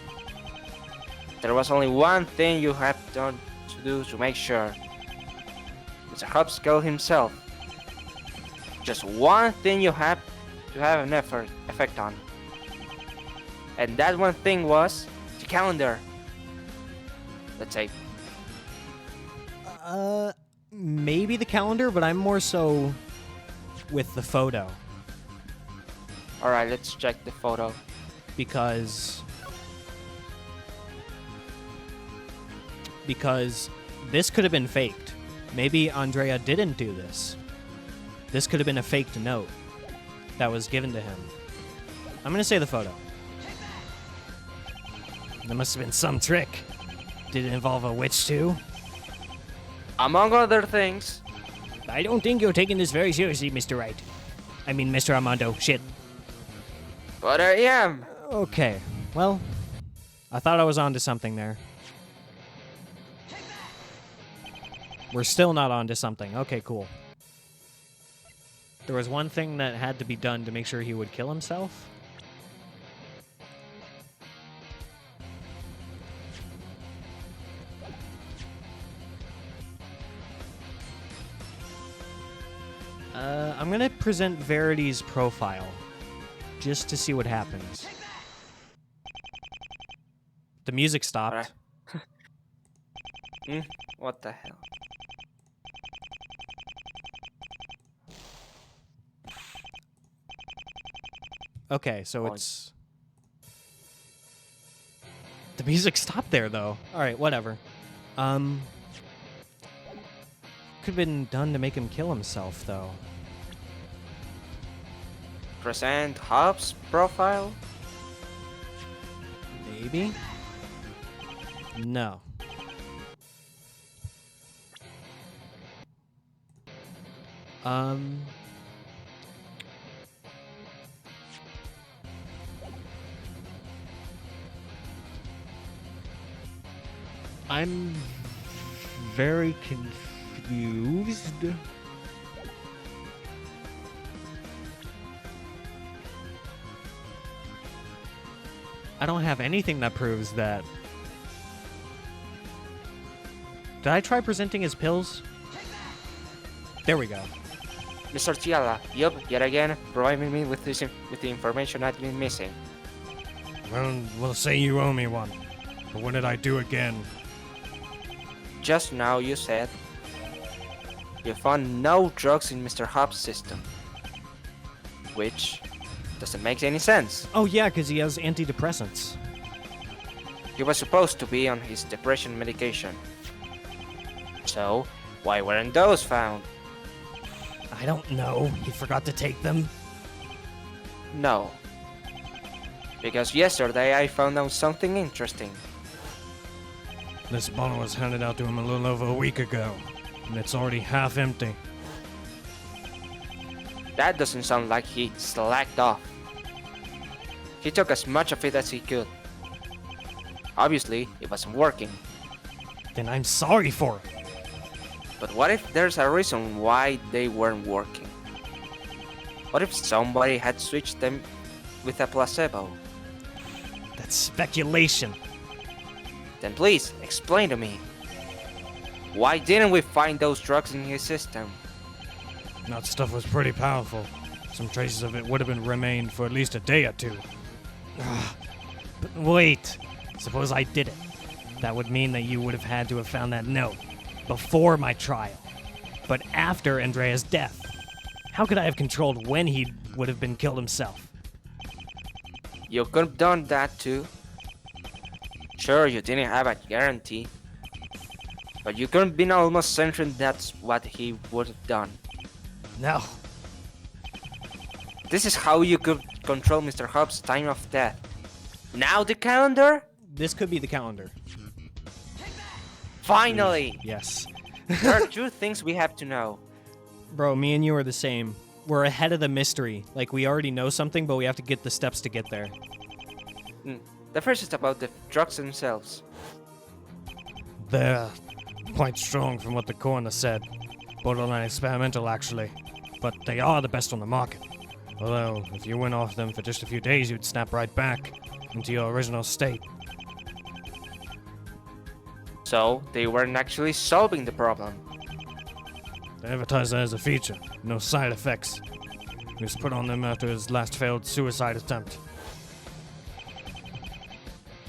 There was only one thing you have done to do to make sure Mr. Hobbs killed himself. Just one thing you have to have an effect on. And that one thing was the calendar. Let's say.
Maybe the calendar, but I'm more so with the photo.
Alright, let's check the photo.
Because this could have been faked. Maybe Andrea didn't do this. This could have been a faked note that was given to him. I'm gonna say the photo. There must have been some trick. Did it involve a witch too?
Among other things.
I don't think you're taking this very seriously, Mr. Wright. I mean, Mr. Armando. Shit.
But I am.
Okay, well, I thought I was onto something there. We're still not onto something. Okay, cool. There was one thing that had to be done to make sure he would kill himself. I'm gonna present Verity's profile just to see what happens. The music stopped.
Alright. What the hell?
Okay, so
Oh.
it's... The music stopped there, though. Alright, whatever. Could have been done to make him kill himself, though.
Present Hobbs profile?
Maybe? No. I'm very confused. I don't have anything that proves that. Did I try presenting his pills? There we go.
Mr. Tiala, yup, yet again, providing me with with the information I've been missing.
Well, we'll say you owe me one. But what did I do again?
Just now you said you found no drugs in Mr. Hobbs' system. Which doesn't make any sense.
Oh yeah, because he has antidepressants.
He was supposed to be on his depression medication. So, why weren't those found?
I don't know. He forgot to take them.
No. Because yesterday I found out something interesting.
This bottle was handed out to him a little over a week ago, and it's already half empty.
That doesn't sound like he slacked off. He took as much of it as he could. Obviously, it wasn't working.
Then I'm sorry for it.
But what if there's a reason why they weren't working? What if somebody had switched them with a placebo?
That's speculation.
Then please, explain to me. Why didn't we find those drugs in his system?
That stuff was pretty powerful. Some traces of it would have been remained for at least a day or two.
But wait. Suppose I did it. That would mean that you would have had to have found that note before my trial, but after Andrea's death. How could I have controlled when he would have been killed himself?
You could have done that too. Sure, you didn't have a guarantee, but you could have been almost certain that's what he would have done.
No.
This is how you could control Mr. Hobbs' time of death. Now the calendar?
This could be the calendar.
Finally!
Yes.
There are two things we have to know.
Bro, me and you are the same. We're ahead of the mystery. Like, we already know something, but we have to get the steps to get there.
The first is about the drugs themselves.
They're quite strong from what the coroner said. Borderline experimental, actually.
but they are the best on the market. Although, if you went off them for just a few days, you'd snap right back into your original state.
So, they weren't actually solving the problem.
They advertised that as a feature, no side effects. He was put on them after his last failed suicide attempt.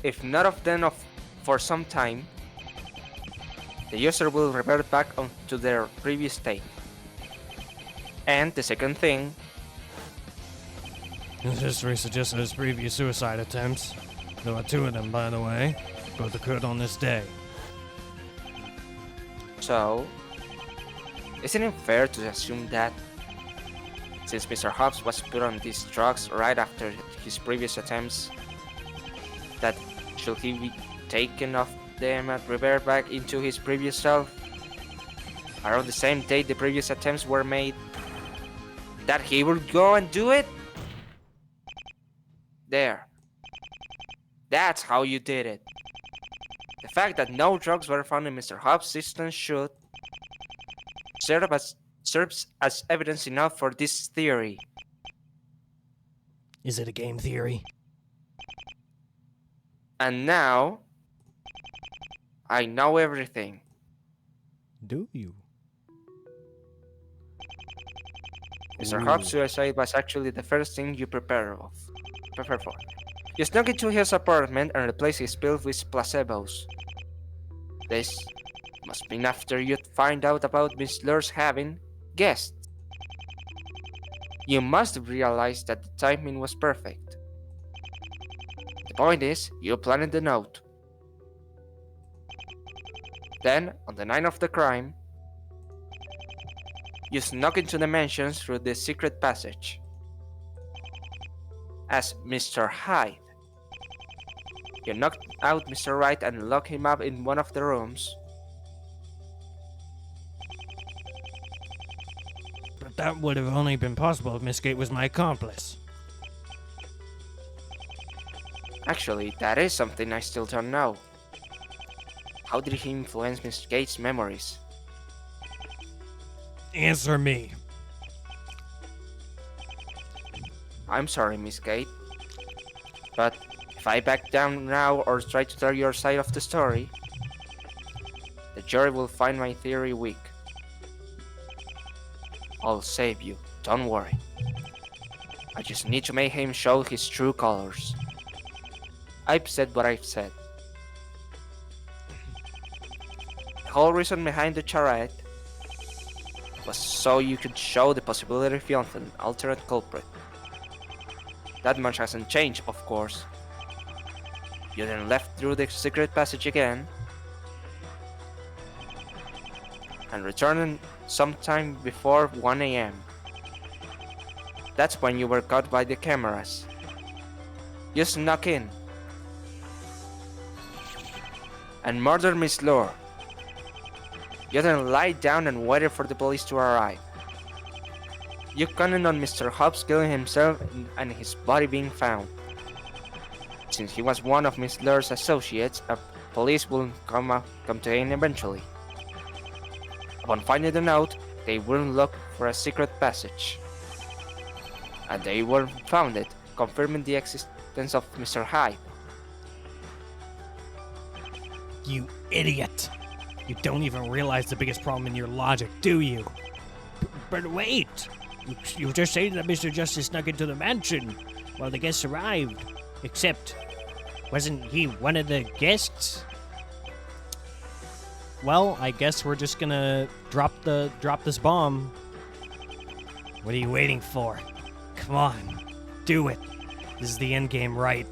If not of them for some time, the user will revert back to their previous state. And the second thing,
His history suggests that his previous suicide attempts, there were 2 of them by the way, both occurred on this day.
so isn't it fair to assume that since Mr. Hobbs was put on these drugs right after his previous attempts, that should he be taken off them and revert back into his previous self around the same date the previous attempts were made, that he would go and do it? There. That's how you did it. The fact that no drugs were found in Mr. Hobbs' system should serves as evidence enough for this theory.
Is it a game theory?
And now, I know everything.
Do you?
Mr. Hobbs' suicide was actually the first thing you prepare for. You snuck into his apartment and replaced his pills with placebos. This must be after you'd find out about Miss Lur's having guests. You must have realized that the timing was perfect. The point is, you planted the note. Then, on the night of the crime, you snuck into the mansion through the secret passage as Mr. Hyde. You knocked out Mr. Wright and locked him up in one of the rooms.
But that would have only been possible if Miss Gate was my accomplice.
Actually, that is something I still don't know. How did he influence Miss Gate's memories?
Answer me.
I'm sorry, Miss Gate, but if I back down now or try to tell your side of the story, the jury will find my theory weak. I'll save you, don't worry. I just need to make him show his true colors. I've said what I've said. The whole reason behind the charade was so you could show the possibility of an alternate culprit. That much hasn't changed, of course. You then left through the secret passage again and returned sometime before 1 AM. That's when you were caught by the cameras. You snuck in and murdered Miss Lure. You then lied down and waited for the police to arrive. You counted on Mr. Hobbs killing himself and his body being found. Since he was one of Miss Lure's associates, police will come to him eventually. Upon finding the note, they will look for a secret passage. And they will found it, confirming the existence of Mr. Hyde.
You idiot! You don't even realize the biggest problem in your logic, do you? But wait! You just said that Mr. Justice snuck into the mansion while the guests arrived. Except, wasn't he one of the guests?
Well, I guess we're just gonna drop this bomb.
What are you waiting for? Come on, do it. This is the end game, right?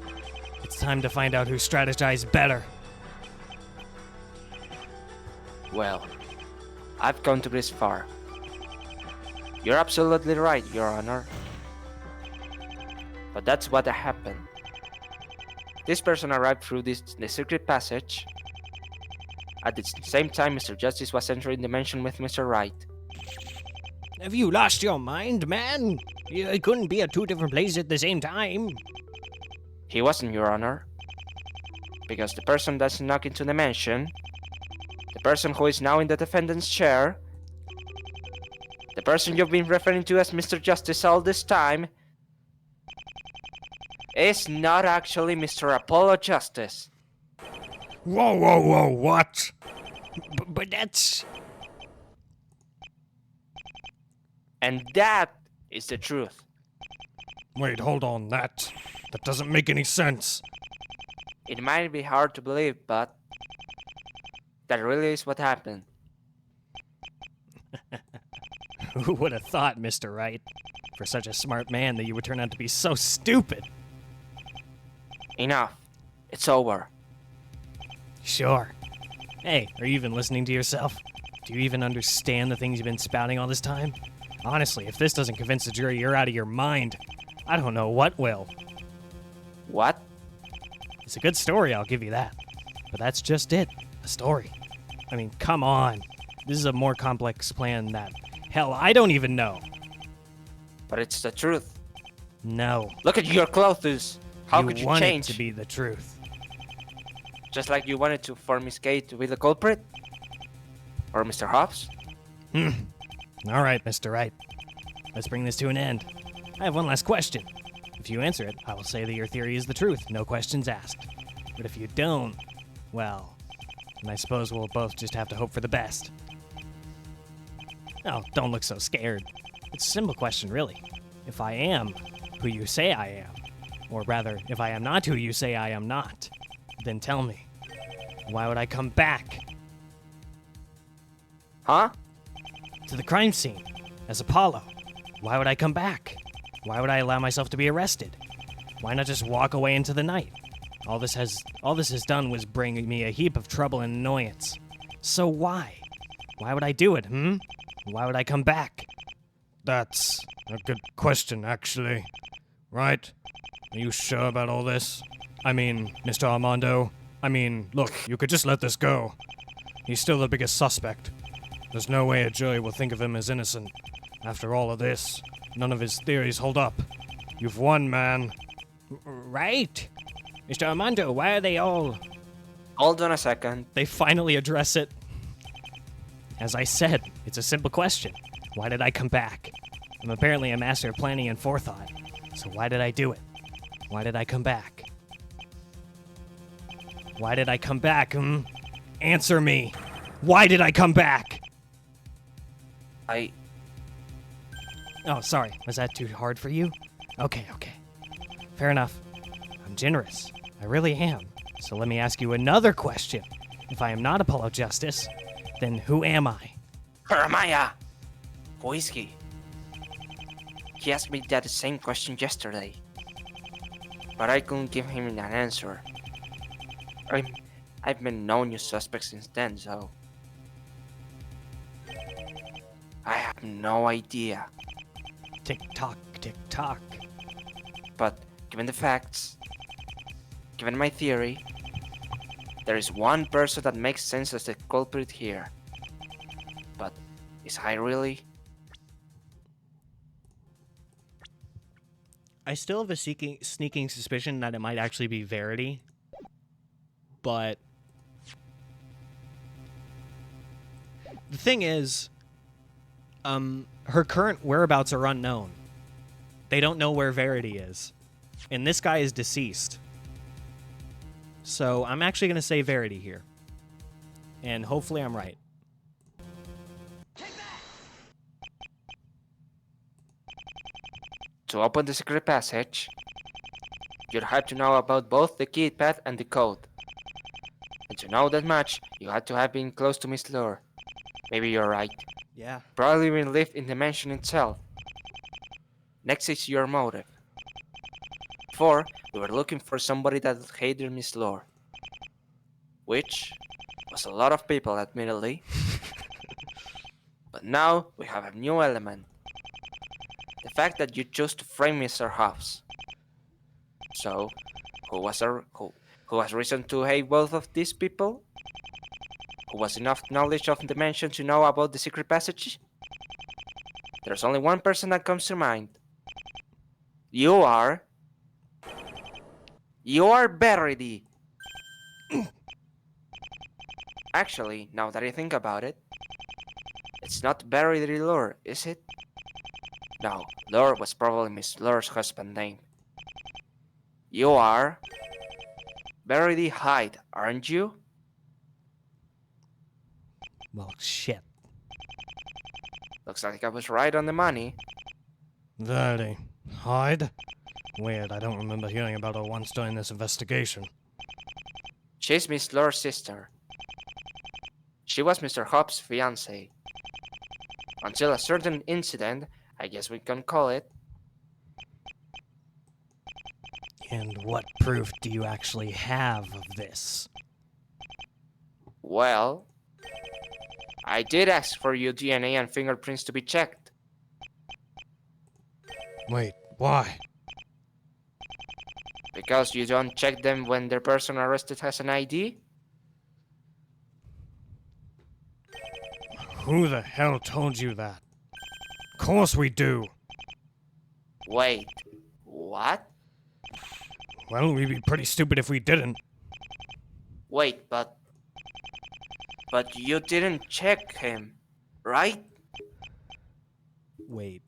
It's time to find out who strategized better.
Well, I've gone to this far. You're absolutely right, Your Honor. But that's what happened. This person arrived through the secret passage at the same time Mr. Justice was entering the mansion with Mr. Wright.
Have you lost your mind, man? You couldn't be at 2 different places at the same time.
He wasn't, Your Honor. Because the person that snuck into the mansion, the person who is now in the defendant's chair, the person you've been referring to as Mr. Justice all this time is not actually Mr. Apollo Justice.
Whoa, whoa, whoa, what? But that's...
And that is the truth.
Wait, hold on, that doesn't make any sense.
It might be hard to believe, but that really is what happened.
Who would have thought, Mr. Wright, for such a smart man, that you would turn out to be so stupid?
Enough. It's over.
Sure. Hey, are you even listening to yourself? Do you even understand the things you've been spouting all this time? Honestly, if this doesn't convince the jury you're out of your mind, I don't know what will.
What?
It's a good story, I'll give you that. But that's just it, a story. I mean, come on. This is a more complex plan than that. Hell, I don't even know.
But it's the truth.
No.
Look at your clothes. How could you
want
change?
it to be the truth.
Just like you wanted to for Miss Kate to be the culprit? Or Mr. Hobbs?
All right, Mr. Wright. Let's bring this to an end. I have one last question. If you answer it, I will say that your theory is the truth, no questions asked. But if you don't, well, then I suppose we'll both just have to hope for the best. Oh, don't look so scared. It's a simple question, really. If I am who you say I am, or rather, if I am not who you say I am not, then tell me, why would I come back
Huh?
to the crime scene as Apollo? Why would I come back? Why would I allow myself to be arrested? Why not just walk away into the night? All this has done was bring me a heap of trouble and annoyance. So why? Why would I do it, Why would I come back? That's a good question, actually. Right? Are you sure about all this? I mean, Mr. Armando, look, you could just let this go. He's still the biggest suspect. There's no way a jury will think of him as innocent. After all of this, none of his theories hold up. You've won, man. Right? Mr. Armando, why are they all...
Hold on a second.
They finally address it. As I said, it's a simple question. Why did I come back? I'm apparently a master of planning and forethought. So why did I do it? Why did I come back? Why did I come back, Answer me. Why did I come back? Oh, sorry. Was that too hard for you? Okay. Fair enough. I'm generous. I really am. So let me ask you another question. If I am not Apollo Justice, then who am I?
Jeremiah! Who is he? He asked me that same question yesterday. But I couldn't give him an answer. I've been known you suspect since then, so... I have no idea.
Tick-tock, tick-tock.
But given the facts, given my theory, there is one person that makes sense as the culprit here. But is I really?
I still have a sneaking suspicion that it might actually be Verity, but the thing is, her current whereabouts are unknown. They don't know where Verity is, and this guy is deceased. So I'm actually going to say Verity here, and hopefully I'm right.
To open the secret passage, you'd have to know about both the keypad and the code. And to know that much, you had to have been close to Miss Lure. Maybe you're right.
Yeah.
Probably even lived in the mansion itself. Next is your motive. Before, we were looking for somebody that hated Miss Lure. Which was a lot of people, admittedly. But now we have a new element. The fact that you chose to frame Mr. Hobbs. So, who has reason to hate both of these people? Who has enough knowledge of the mansion to know about the secret passage? There's only one person that comes to mind. You are Verity. Actually, now that I think about it, it's It's not Verity Lure, is it? No, Lure was probably Miss Lure's husband name. You are Verity Hyde, aren't you?
Well, shit.
Looks like I was right on the money.
Verity. Hyde? Weird, I don't remember hearing about her once during this investigation.
She's Miss Lure's sister. She was Mr. Hobbs' fiancée. Until a certain incident, I guess we can call it.
And what proof do you actually have of this?
Well, I did ask for your DNA and fingerprints to be checked.
Wait, why?
Because you don't check them when the person arrested has an ID?
Who the hell told you that? Of course we do.
Wait, what?
Well, we'd be pretty stupid if we didn't.
Wait, but you didn't check him, right?
Wait.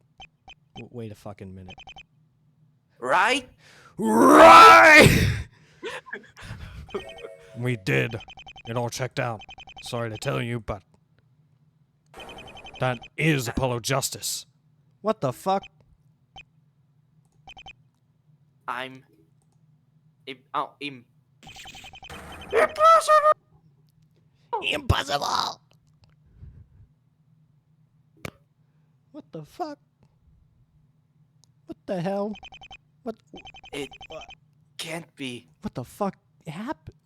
Wait a fucking minute.
Right?
Right! We did. It all checked out. Sorry to tell you, but that is Apollo Justice. What the fuck?
Impossible!
Impossible! What the fuck? What the hell? What
It can't be.
the fuck happened?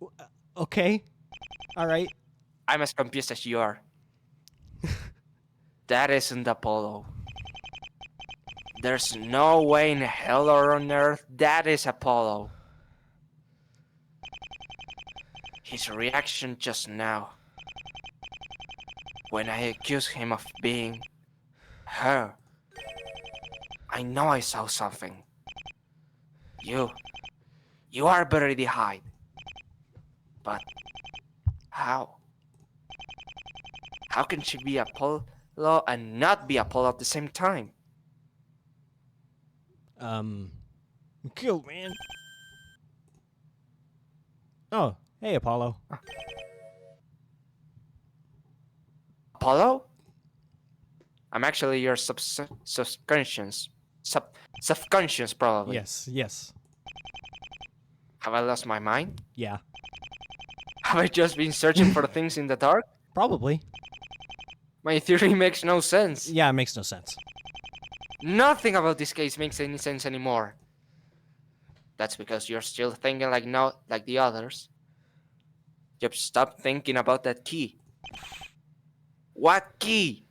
Okay. All right.
I'm as confused as you are. That isn't Apollo. There's no way in hell or on earth that is Apollo. His reaction just now, when I accused him of being her, I know I saw something. You are Verity Hyde. But how? How can she be Apollo and not be Apollo at the same time?
Cool, man. Oh, hey, Apollo.
Apollo? I'm actually your subconscious. Subconscious, probably.
Yes.
Have I lost my mind?
Yeah.
Have I just been searching for things in the dark?
Probably.
My theory makes no sense.
Yeah, it makes no sense.
Nothing about this case makes any sense anymore. That's because you're still thinking like the others. You've stopped thinking about that key. What key?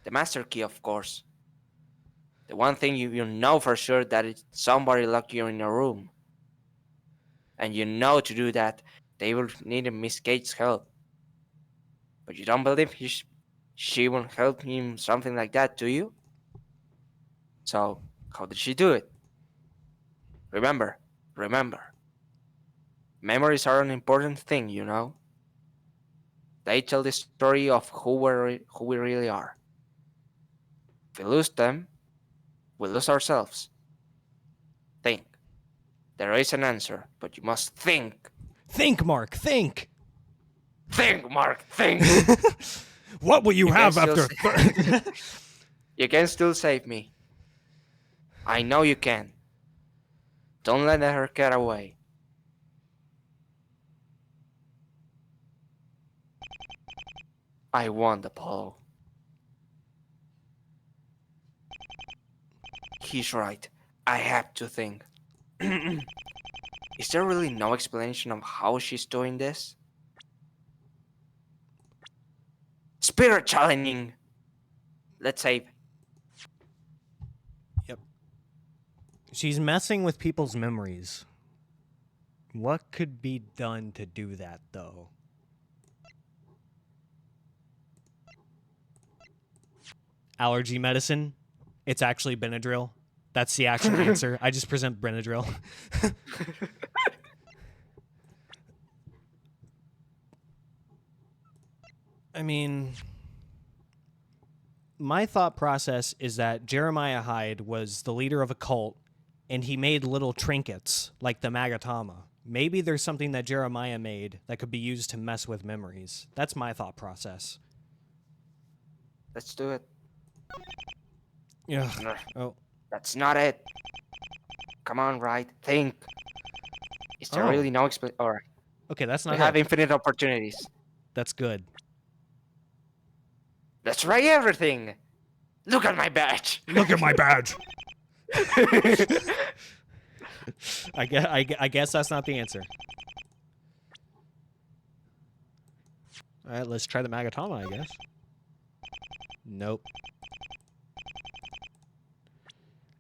The master key, of course. The one thing you know for sure that it's somebody locked you in a room. And you know to do that, they will need Miss Gates' help. But you don't believe she won't help him something like that, do you? So, how did she do it? Remember. Memories are an important thing, you know? They tell the story of who we really are. If we lose them, we lose ourselves. Think. There is an answer, but you must think.
Think, Mark, think!
Think, Mark, think!
What will you have
can still
after...
You can still save me. I know you can. Don't let her get away. I want Apollo. He's right. I have to think. Is there really no explanation of how she's doing this? Spirit challenging! Let's save.
Yep. She's messing with people's memories. What could be done to do that, though? Allergy medicine? It's actually Benadryl. That's the actual answer. I just present Benadryl. I mean,
my thought process is that Jeremiah Hyde was the leader of a cult, and he made little trinkets like the Magatama. Maybe there's something that Jeremiah made that could be used to mess with memories. That's my thought process.
Let's do it.
Yeah.
No,
Oh.
that's not it. Come on, right? Think. Is there
Oh.
really no explanation? Alright.
Okay, that's
We
not
have
it.
infinite opportunities.
That's good.
Let's try everything. Look at my badge.
Look at my badge. I guess that's not the answer. All right, let's try the Magatama, I guess. Nope.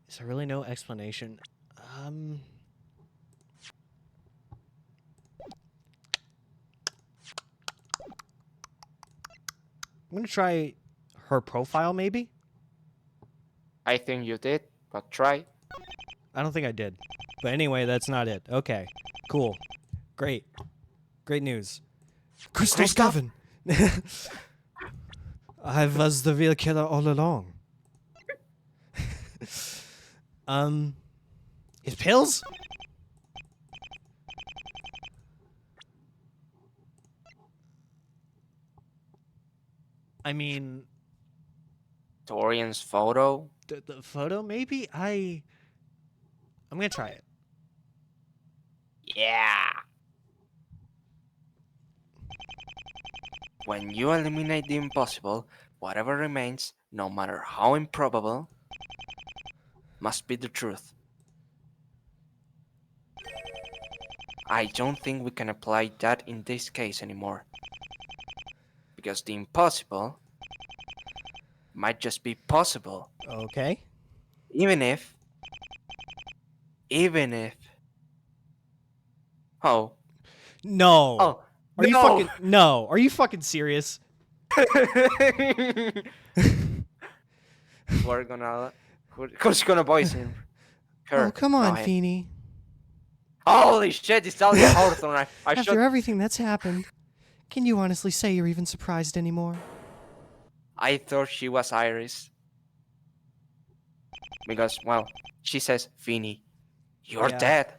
Is there really no explanation? I'm gonna try her profile, maybe?
I think you did, but try.
I don't think I did. But anyway, that's not it. Okay. Cool. Great. Great news.
Christoph! I was the real killer all along.
Is pills? I mean,
Torian's photo.
the photo, maybe? I'm gonna try it.
Yeah. When you eliminate the impossible, whatever remains, no matter how improbable, must be the truth. I don't think we can apply that in this case anymore. Because the impossible might just be possible.
Okay.
Even if... Oh.
No.
Oh.
Are you fucking... No. Are you fucking serious?
We're gonna... Who's gonna voice him? Her.
Oh, come on,
No, him.
Feeny.
Holy shit, it's Talia Hawthorne. I
After
should...
everything that's happened, can you honestly say you're even surprised anymore?
I thought she was Iris. Because, well, she says, Feeny, you're
Yeah.
dead.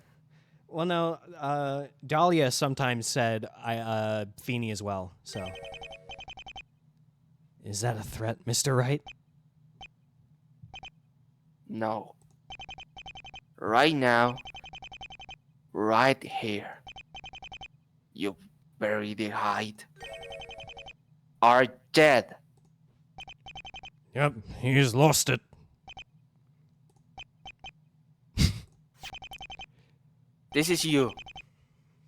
Well, no. Dahlia sometimes said Feeny as well, so... Is that a threat, Mr. Wright?
No. Right now, right here, you buried the hide, are dead.
Yep, he's lost it.
This is you,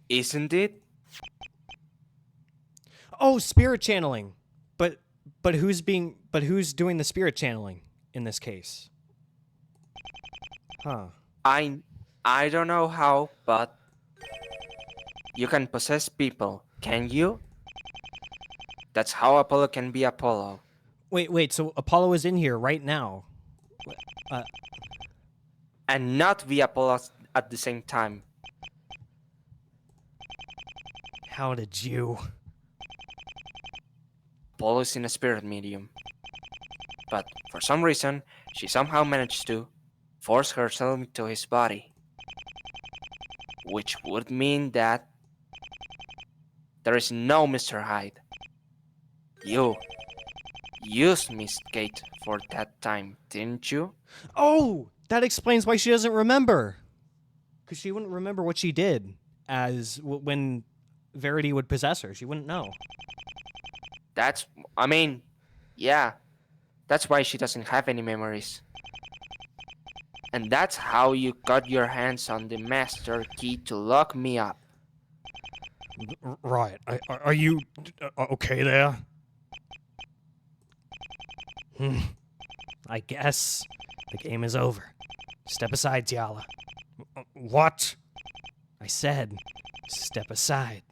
isn't it?
Oh, spirit channeling. But who's doing the spirit channeling in this case? Huh.
I don't know how, but you can possess people, can you? That's how Apollo can be Apollo.
Wait, so Apollo is in here right now.
And not be Apollo at the same time.
How did you?
Apollo is in a spirit medium. But for some reason, she somehow managed to force herself into his body. Which would mean that there is no Mr. Hyde. You used Miss Kate for that time, didn't you?
Oh, that explains why she doesn't remember. Because she wouldn't remember what she did when Verity would possess her. She wouldn't know.
Yeah. That's why she doesn't have any memories. And that's how you got your hands on the master key to lock me up.
Right. Are you okay there?
I guess the game is over. Step aside, Tiala.
What?
I said, step aside.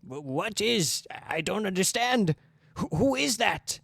What is? I don't understand. Who is that?